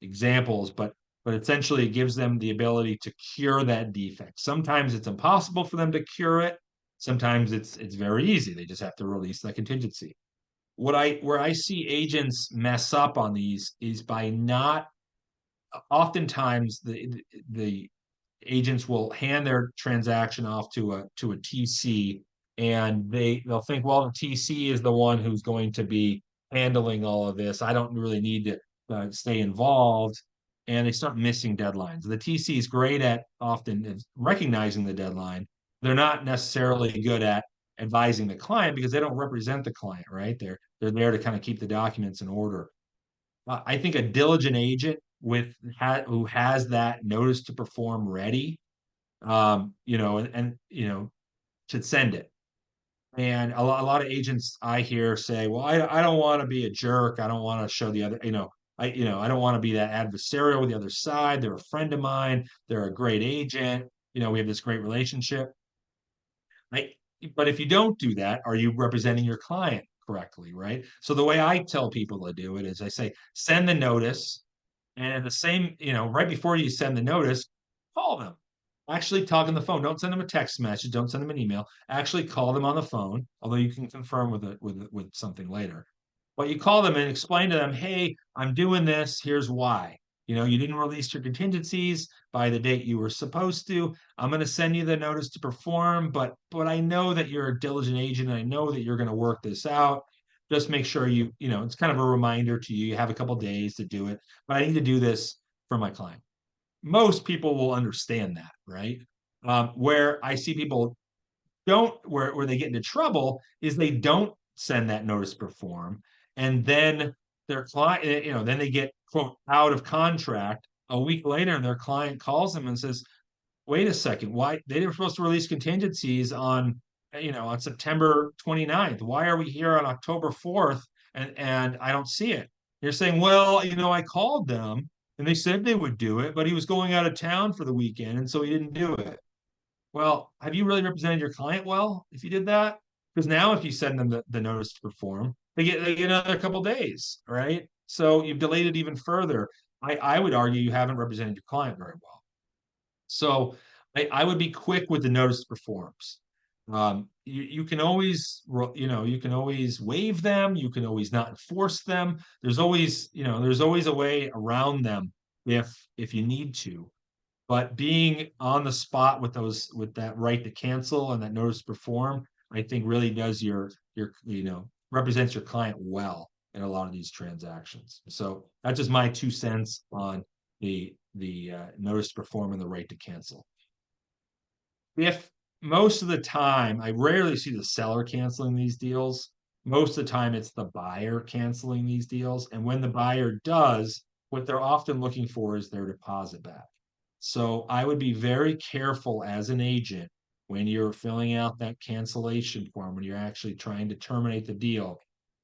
examples, but essentially it gives them the ability to cure that defect. Sometimes it's impossible for them to cure it. Sometimes it's very easy. They just have to release that contingency. Where I see agents mess up on these is by not oftentimes the agents will hand their transaction off to a TC, and they'll think, well, the TC is the one who's going to be handling all of this. I don't really need to stay involved, and they start missing deadlines. The TC is great at often recognizing the deadline. They're not necessarily good at advising the client because they don't represent the client, right? They're there to kind of keep the documents in order. I think a diligent agent who has that notice to perform ready, and should send it. And a lot of agents I hear say, well, I don't want to be a jerk. I don't want to show the other, I don't want to be that adversarial with the other side. They're a friend of mine. They're a great agent. We have this great relationship. Right? But if you don't do that, are you representing your client correctly, right? So the way I tell people to do it is I say, send the notice, and at the same, right before you send the notice, call them. Actually talk on the phone. Don't send them a text message. Don't send them an email. Actually call them on the phone, although you can confirm with something later. But you call them and explain to them, hey, I'm doing this. Here's why. You didn't release your contingencies by the date you were supposed to. I'm going to send you the notice to perform, but I know that you're a diligent agent. And I know that you're going to work this out. Just make sure it's kind of a reminder to you. You have a couple days to do it, but I need to do this for my client. Most people will understand that, right? Where I see people where they get into trouble is they don't send that notice to perform, and then their client, then they get quote out of contract a week later, and their client calls them and says, wait a second, why they were supposed to release contingencies on September 29th? Why are we here on October 4th and I don't see it? You're saying, well, I called them and they said they would do it, but he was going out of town for the weekend, and so he didn't do it. Well, have you really represented your client well if you did that? Because now if you send them the notice to perform, they get another couple days, right? So you've delayed it even further. I would argue you haven't represented your client very well. So I would be quick with the notice to performs. You can always, you can always waive them. You can always not enforce them. There's always a way around them if you need to. But being on the spot with with that right to cancel and that notice to perform, I think really does represents your client well in a lot of these transactions. So that's just my 2 cents on the notice to perform and the right to cancel. If most of the time, I rarely see the seller canceling these deals. Most of the time, it's the buyer canceling these deals. And when the buyer does, what they're often looking for is their deposit back. So I would be very careful as an agent when you're filling out that cancellation form, when you're actually trying to terminate the deal,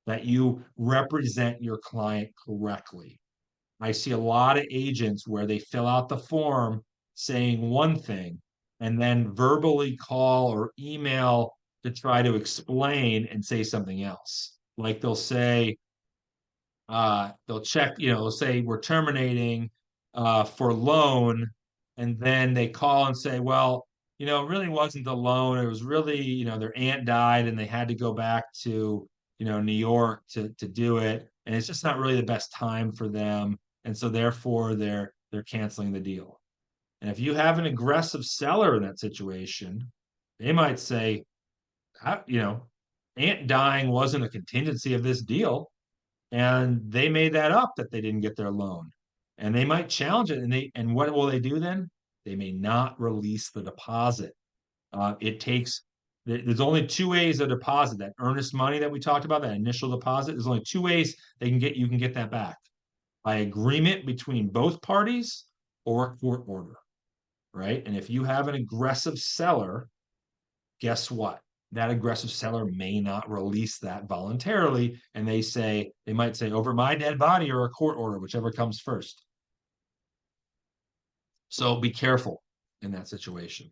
that you represent your client correctly. I see a lot of agents where they fill out the form saying one thing and then verbally call or email to try to explain and say something else. Like they'll check, they'll say we're terminating for loan, and then they call and say, well, it really wasn't the loan. It was really, their aunt died and they had to go back to, New York to do it. And it's just not really the best time for them. And so therefore they're canceling the deal. And if you have an aggressive seller in that situation, they might say, aunt dying wasn't a contingency of this deal, and they made that up that they didn't get their loan, and they might challenge it, and what will they do then? They may not release the deposit. It takes There's only two ways of deposit, that earnest money that we talked about, that initial deposit. There's only two ways you can get that back: by agreement between both parties or a court order, right? And if you have an aggressive seller, guess what? That aggressive seller may not release that voluntarily. And they might say, over my dead body or a court order, whichever comes first. So be careful in that situation.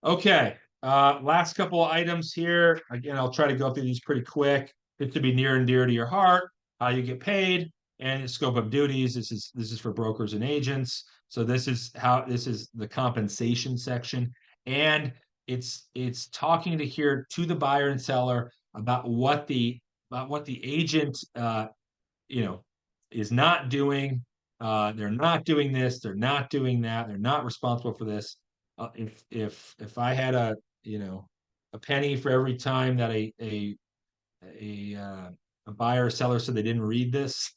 Okay. Last couple of items here. Again, I'll try to go through these pretty quick. It to be near and dear to your heart, how you get paid, and the scope of duties. This is for brokers and agents. So this is the compensation section, and it's talking to the buyer and seller about what the agent you know is not doing. They're not doing this. They're not doing that. They're not responsible for this. If I had a penny for every time that a, uh, a buyer or seller said they didn't read this,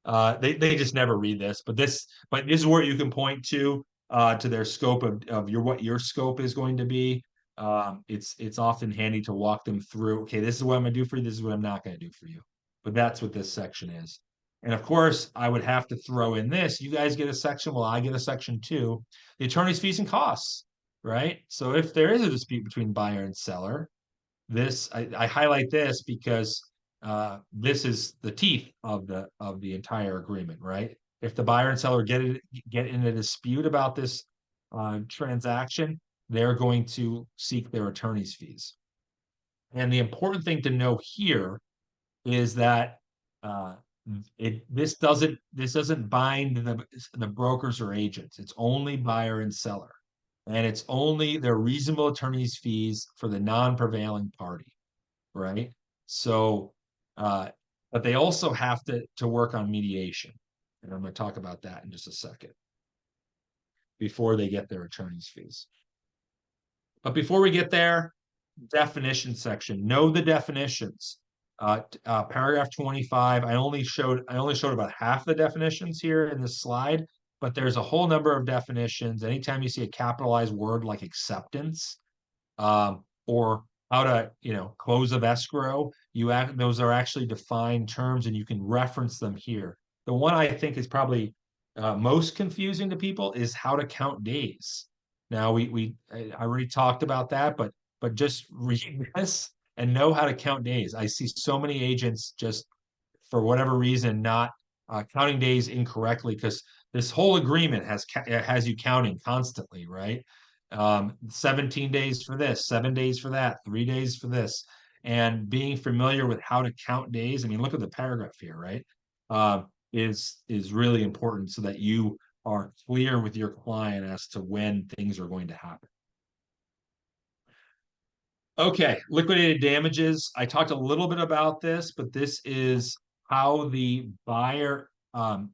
they just never read this. But this is where you can point to their scope of what your scope is going to be. It's often handy to walk them through. Okay, this is what I'm going to do for you. This is what I'm not going to do for you. But that's what this section is. And of course, I would have to throw in this. You guys get a section. Well, I get a section too. The attorney's fees and costs, right? So if there is a dispute between buyer and seller, I highlight this because this is the teeth of the entire agreement, right? If the buyer and seller get in a dispute about this transaction, they're going to seek their attorney's fees. And the important thing to know here is that uh, this doesn't bind the brokers or agents. It's only buyer and seller, and it's only their reasonable attorney's fees for the non-prevailing party, right? So, uh, but they also have to work on mediation, and I'm going to talk about that in just a second before they get their attorney's fees. But before we get there, definition section. Know the definitions. Paragraph 25. I only showed about half the definitions here in this slide, but there's a whole number of definitions. Anytime you see a capitalized word like acceptance, or how to close of escrow, those are actually defined terms, and you can reference them here. The one I think is probably most confusing to people is how to count days. Now I already talked about that, but just read this and know how to count days. I see so many agents just for whatever reason not counting days incorrectly, because this whole agreement has you counting constantly, right? 17 days for this, 7 days for that, 3 days for this, and being familiar with how to count days. I mean, look at the paragraph here, right? Uh, is really important so that you are clear with your client as to when things are going to happen. Okay, liquidated damages. I talked a little bit about this, but this is how the buyer,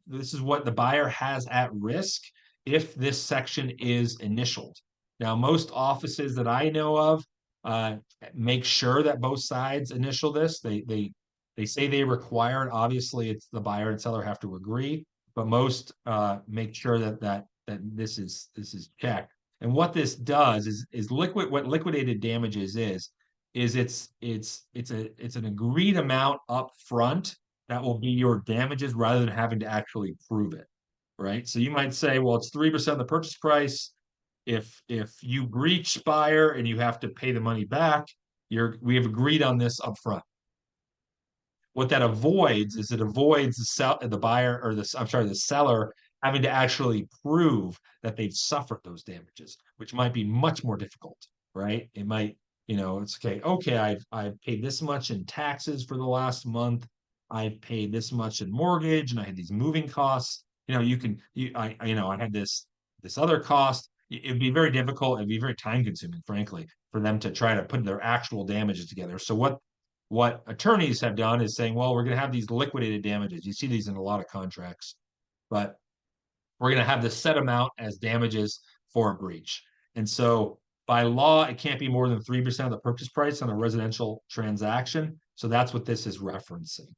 this is what the buyer has at risk if this section is initialed. Now, most offices that I know of uh, make sure that both sides initial this. They say they require it. Obviously, it's the buyer and seller have to agree, but most make sure that this is checked. And what this does is what liquidated damages is it's an agreed amount up front that will be your damages rather than having to actually prove it, right? So you might say, well, it's 3% of the purchase price. If you breach buyer and you have to pay the money back, we have agreed on this up front. What that avoids is it avoids the buyer or the seller having to actually prove that they've suffered those damages, which might be much more difficult, right? It might, it's okay, I've paid this much in taxes for the last month. I've paid this much in mortgage and I had these moving costs. I had this other cost. It'd be very difficult. It'd be very time consuming, frankly, for them to try to put their actual damages together. So what attorneys have done is saying, well, we're going to have these liquidated damages. You see these in a lot of contracts, but we're going to have this set amount as damages for a breach. And so by law, it can't be more than 3% of the purchase price on a residential transaction. So that's what this is referencing.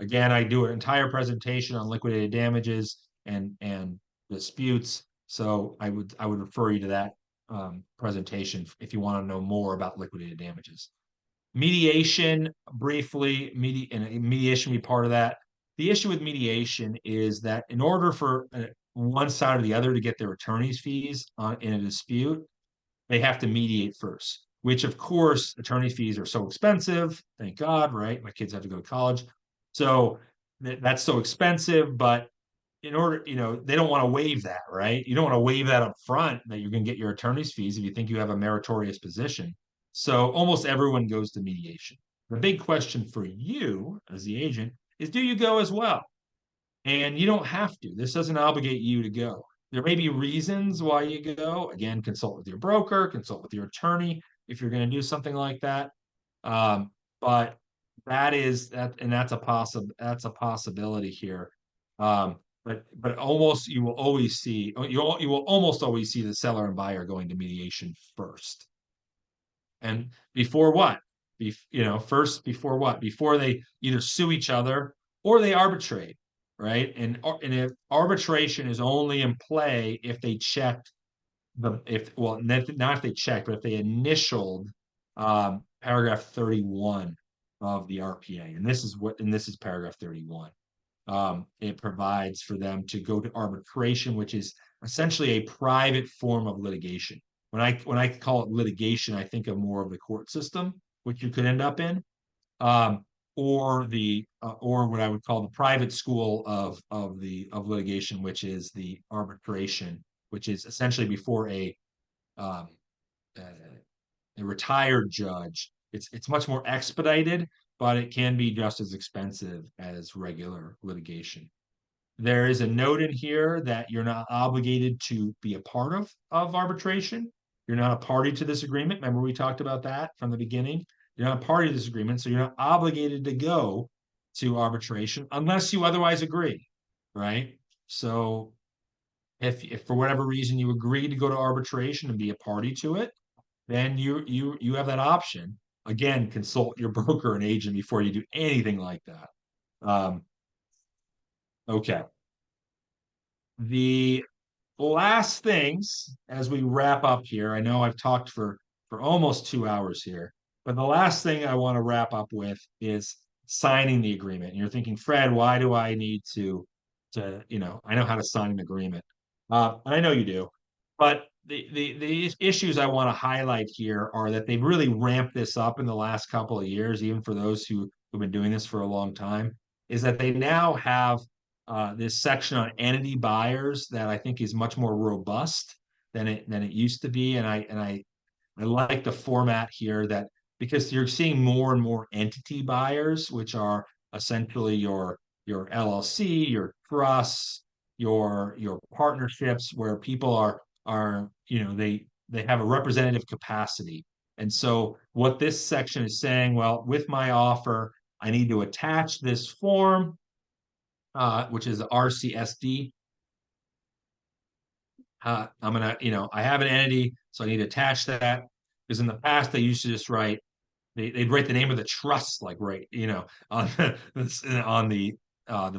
Again, I do an entire presentation on liquidated damages and disputes. So I would refer you to that presentation if you want to know more about liquidated damages. Mediation, briefly, mediation be part of that. The issue with mediation is that in order for one side or the other to get their attorney's fees in a dispute, they have to mediate first, which of course, attorney fees are so expensive. Thank God, right? My kids have to go to college. So that's so expensive, but in order, they don't want to waive that, right? You don't want to waive that up front that you're going to get your attorney's fees if you think you have a meritorious position. So almost everyone goes to mediation. The big question for you as the agent is, do you go as well? And you don't have to. This doesn't obligate you to go. There may be reasons why you go. Again, consult with your broker, consult with your attorney if you're going to do something like that. But that's a possibility here. But almost you will always see you will almost always see the seller and buyer going to mediation first. And before what? First before what? Before they either sue each other or they arbitrate, right? And if arbitration is only in play if they checked not if they checked, but if they initialed paragraph 31 of the RPA, and this is paragraph 31. It provides for them to go to arbitration, which is essentially a private form of litigation. When I call it litigation, I think of more of the court system, which you could end up in, or what I would call the private school of litigation, which is the arbitration, which is essentially before um, a retired judge. It's much more expedited, but it can be just as expensive as regular litigation. There is a note in here that you're not obligated to be a part of arbitration. You're not a party to this agreement. Remember, we talked about that from the beginning. You're not a party to this agreement, so you're not obligated to go to arbitration unless you otherwise agree, right? So if for whatever reason you agree to go to arbitration and be a party to it, then you have that option. Again, consult your broker and agent before you do anything like that. Okay. The last things as we wrap up here, I know I've talked for almost 2 hours here, but the last thing I want to wrap up with is signing the agreement. And you're thinking, Fred, why do I need I know how to sign an agreement. I know you do, but the issues I want to highlight here are that they've really ramped this up in the last couple of years, even for those who've been doing this for a long time, is that they now have this section on entity buyers that I think is much more robust than it used to be. And I like the format here that because you're seeing more and more entity buyers, which are essentially your LLC, your trust, your partnerships where people are they have a representative capacity. And so what this section is saying, well, with my offer, I need to attach this form, which is RCSD. I'm gonna, I have an entity, so I need to attach that. Because in the past they used to just write, they'd write the name of the trust, like right, on the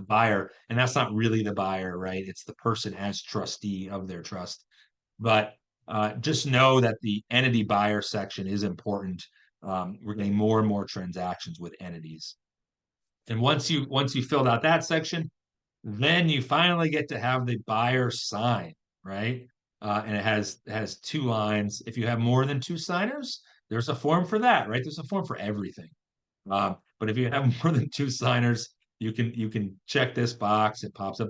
buyer, and that's not really the buyer, right? It's the person as trustee of their trust. But just know that the entity buyer section is important. We're getting more and more transactions with entities. And once you filled out that section, then you finally get to have the buyer sign, right? And it has 2 lines. If you have more than 2 signers, there's a form for that, right? There's a form for everything. But if you have more than 2 signers, you can check this box. It pops up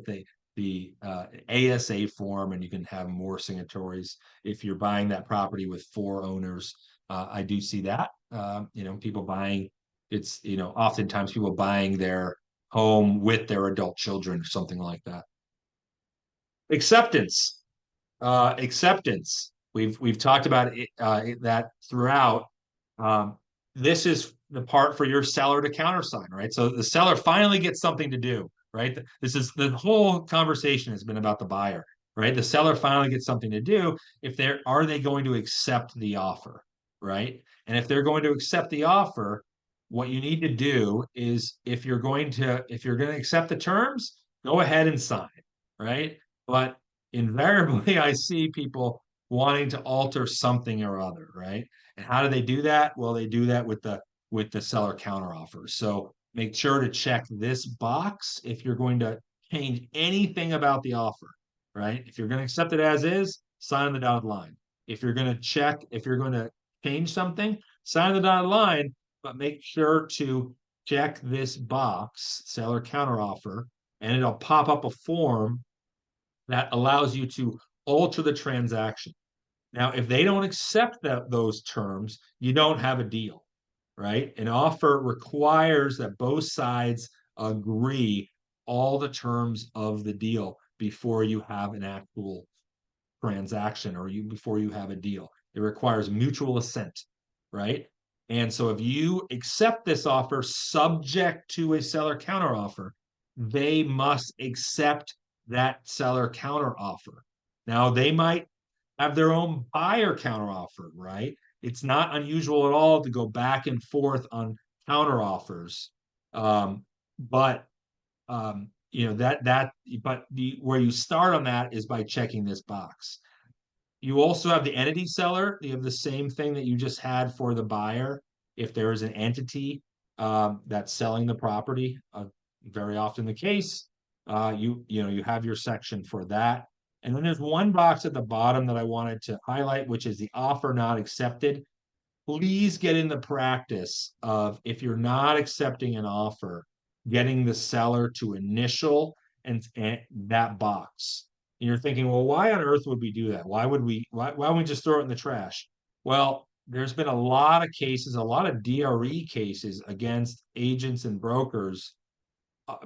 the ASA form, and you can have more signatories. If you're buying that property with 4 owners, I do see that. People buying, it's oftentimes people buying their home with their adult children or something like that. Acceptance. Acceptance. We've talked about that throughout. Um, this is the part for your seller to countersign, right? So the seller finally gets something to do, right? This is the whole conversation has been about the buyer, right? The seller finally gets something to do. If they're Are they going to accept the offer, right? And if they're going to accept the offer, what you need to do is if you're going to accept the terms, go ahead and sign, right? But invariably, I see people wanting to alter something or other, right? And how do they do that? Well, they do that with the seller counteroffer. So make sure to check this box if you're going to change anything about the offer, right? If you're going to accept it as is, sign the dotted line. If you're going to change something, sign the dotted line, but make sure to check this box, seller counteroffer, and it'll pop up a form that allows you to alter the transaction. Now, if they don't accept those terms, you don't have a deal, right? An offer requires that both sides agree all the terms of the deal before you have an actual transaction or before you have a deal. It requires mutual assent, right? And so if you accept this offer subject to a seller counteroffer, they must accept that seller counteroffer. Now they might have their own buyer counteroffer, right? It's not unusual at all to go back and forth on counteroffers. But where you start on that is by checking this box. You also have the entity seller. You have the same thing that you just had for the buyer. If there is an entity that's selling the property, very often the case, you have your section for that. And then there's one box at the bottom that I wanted to highlight, which is the offer not accepted. Please get in the practice of, if you're not accepting an offer, getting the seller to initial and that box. And you're thinking, well, why on earth would we do that? Why would we just throw it in the trash? Well, there's been a lot of cases, a lot of DRE cases against agents and brokers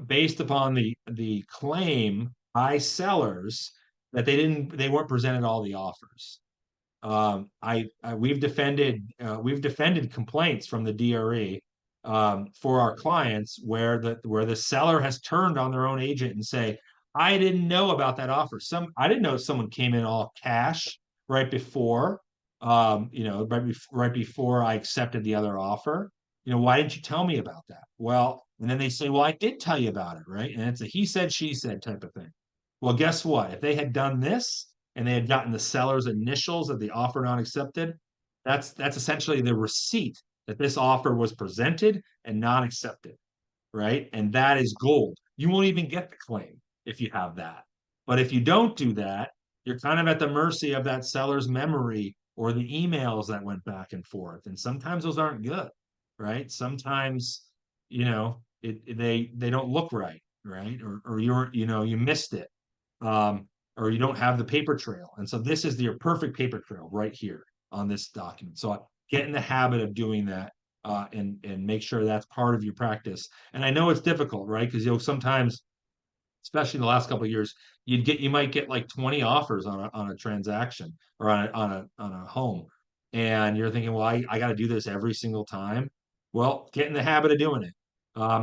based upon the claim by sellers that they weren't presented all the offers. We've defended complaints from the DRE for our clients where the seller has turned on their own agent and say, I didn't know about that offer. I didn't know someone came in all cash right before, right before I accepted the other offer. Why didn't you tell me about that? Well, and then they say, well, I did tell you about it, right? And it's a he said, she said type of thing. Well, guess what? If they had done this and they had gotten the seller's initials of the offer not accepted, that's essentially the receipt that this offer was presented and not accepted, right? And that is gold. You won't even get the claim if you have that. But if you don't do that, you're kind of at the mercy of that seller's memory or the emails that went back and forth. And sometimes those aren't good, right? Sometimes, they don't look right, right? Or you missed it. Or you don't have the paper trail. And so this is your perfect paper trail right here on this document. So get in the habit of doing that and make sure that's part of your practice. And I know it's difficult, right? Because you'll sometimes especially in the last couple of years, you might get like 20 offers on a transaction or on a home. And you're thinking, well, I got to do this every single time. Well, get in the habit of doing it.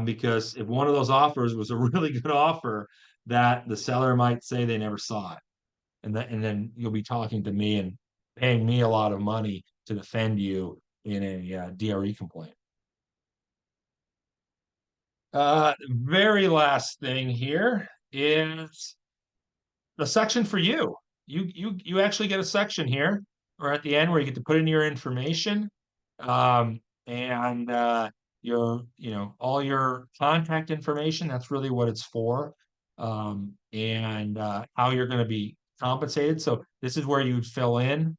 Because if one of those offers was a really good offer, that the seller might say they never saw it. And then you'll be talking to me and paying me a lot of money to defend you in a DRE complaint. Very last thing here is the section for you. You actually get a section here or at the end where you get to put in your information, and your all your contact information. That's really what it's for, and how you're going to be compensated. So this is where you would fill in,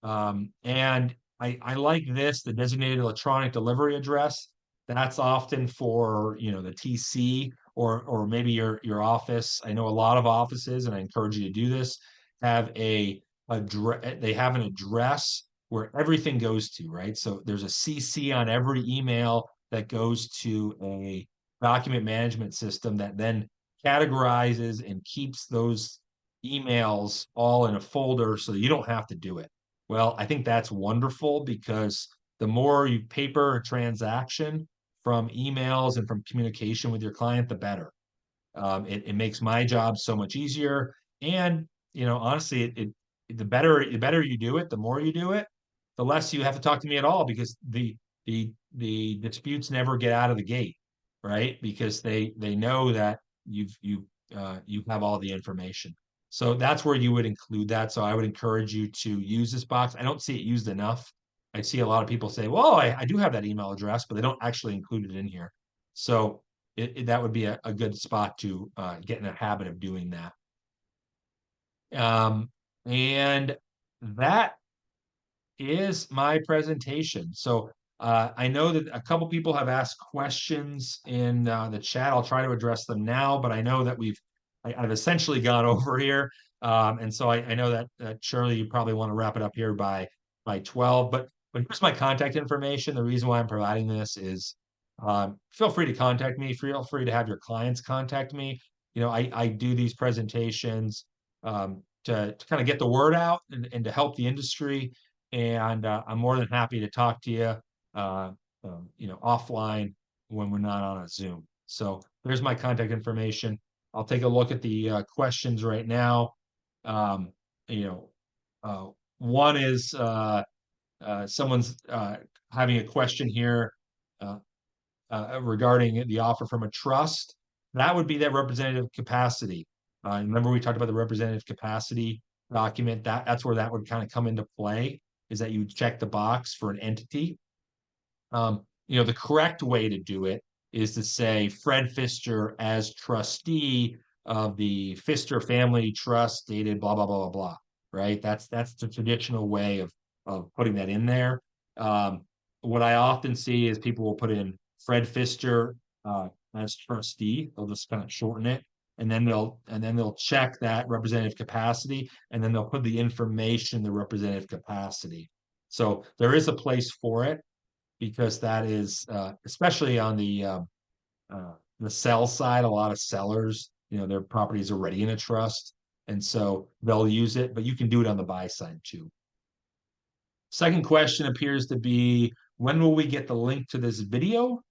and I like this, the designated electronic delivery address. That's often for the TC or maybe your office. I know a lot of offices, and I encourage you to do this, have a address. They have an address where everything goes to, right? So there's a CC on every email that goes to a document management system that then categorizes and keeps those emails all in a folder so you don't have to do it. Well, I think that's wonderful because the more you paper a transaction from emails and from communication with your client, the better. It makes my job so much easier. And honestly, the better you do it, the more you do it, the less you have to talk to me at all because the disputes never get out of the gate, right? Because they know that you have all the information. So that's where you would include that. So I would encourage you to use this box. I don't see it used enough. I see a lot of people say, well, I do have that email address, but they don't actually include it in here. So that would be a good spot to get in a habit of doing that. And that is my presentation. So I know that a couple people have asked questions in the chat. I'll try to address them now, but I know that I've essentially gone over here. And so I know that Shirley, you probably want to wrap it up here by 12, but here's my contact information. The reason why I'm providing this is feel free to contact me. Feel free to have your clients contact me. I do these presentations to kind of get the word out and to help the industry. And I'm more than happy to talk to you, offline when we're not on a Zoom. So there's my contact information. I'll take a look at the questions right now. Um, you know, One is someone's having a question here uh, regarding the offer from a trust. That would be that representative capacity. Remember we talked about the representative capacity document. That's where that would kind of come into play, is that you check the box for an entity. The correct way to do it is to say Fred Pfister as trustee of the Pfister Family Trust dated blah blah blah blah blah. Right? That's the traditional way of putting that in there. What I often see is people will put in Fred Pfister as trustee. They'll just kind of shorten it, and then they'll check that representative capacity, and then they'll put the information in the representative capacity. So there is a place for it, because that is especially on the sell side, a lot of sellers, their property is already in a trust, and so they'll use it, but you can do it on the buy side too. Second question appears to be, when will we get the link to this video?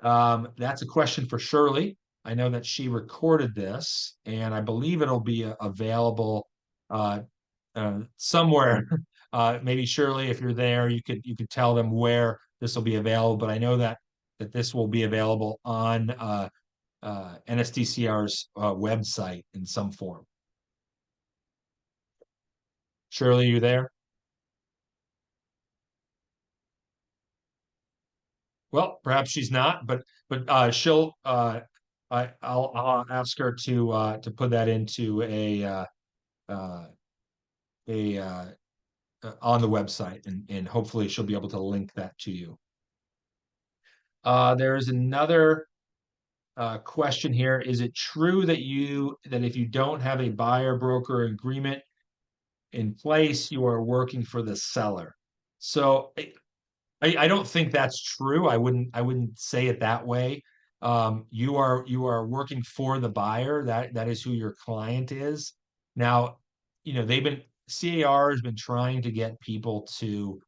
That's a question for Shirley. I know that she recorded this, and I believe it'll be available somewhere. Maybe Shirley, if you're there, you could tell them where this will be available. But I know that this will be available on NSTCR's website in some form. Shirley, you there? Well, perhaps she's not, but she'll. I'll ask her to put that into uh, a on the website, and hopefully she'll be able to link that to you. There is another question here. Is it true that if you don't have a buyer broker agreement in place, you are working for the seller? So I don't think that's true. I wouldn't say it that way. You are working for the buyer. That is who your client is. Now, they've been CAR has been trying to get people to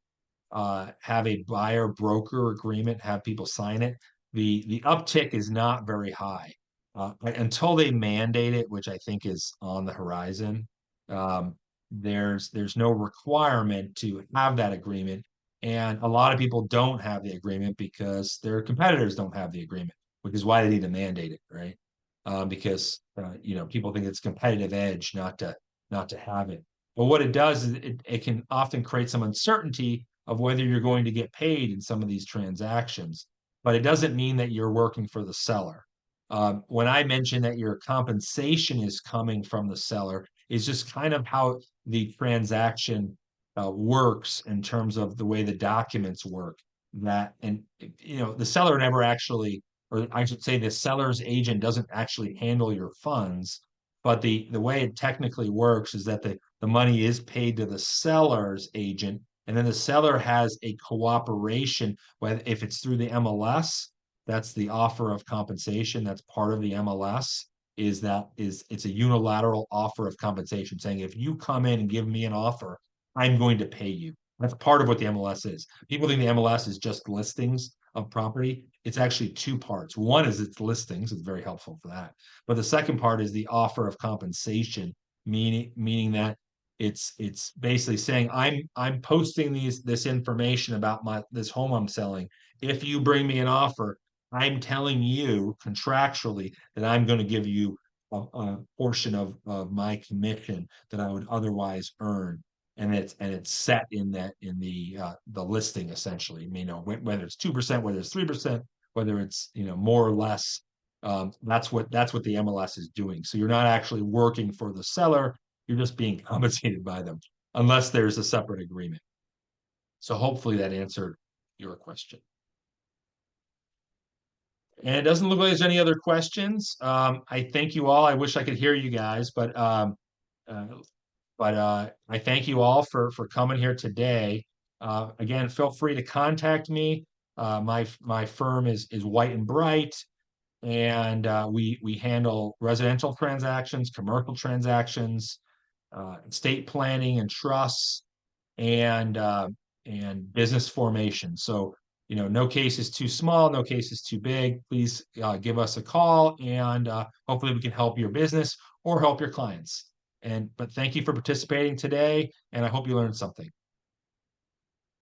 have a buyer broker agreement, have people sign it. The uptick is not very high until they mandate it, which I think is on the horizon. Um, there's no requirement to have that agreement, and a lot of people don't have the agreement because their competitors don't have the agreement, which is why they need to mandate it, right? Because people think it's competitive edge not to have it. But what it does is it can often create some uncertainty of whether you're going to get paid in some of these transactions. But it doesn't mean that you're working for the seller. When I mention that your compensation is coming from the seller, is just kind of how the transaction works in terms of the way the documents work. The seller never actually, or I should say, the seller's agent doesn't actually handle your funds. But the way it technically works is that the money is paid to the seller's agent, and then the seller has a cooperation, whether if it's through the MLS, that's the offer of compensation. That's part of the MLS, it's a unilateral offer of compensation saying if you come in and give me an offer, I'm going to pay you. That's part of what the MLS is. People think the MLS is just listings of property. It's actually two parts. One is its listings, it's very helpful for that. But the second part is the offer of compensation, meaning that it's basically saying I'm posting this information about this home I'm selling. If you bring me an offer, I'm telling you contractually that I'm going to give you a portion of my commission that I would otherwise earn. And it's set in the listing essentially. Whether it's 2%, whether it's 3%, whether it's more or less. That's what the MLS is doing. So you're not actually working for the seller, you're just being compensated by them, unless there's a separate agreement. So hopefully that answered your question. And it doesn't look like there's any other questions. I thank you all. I wish I could hear you guys, uh, I thank you all for coming here today. Again, feel free to contact me. My firm is White and Bright, and we handle residential transactions, commercial transactions, estate planning and trusts, and business formation. So, no case is too small, no case is too big. Please give us a call, and hopefully we can help your business or help your clients. But thank you for participating today, and I hope you learned something.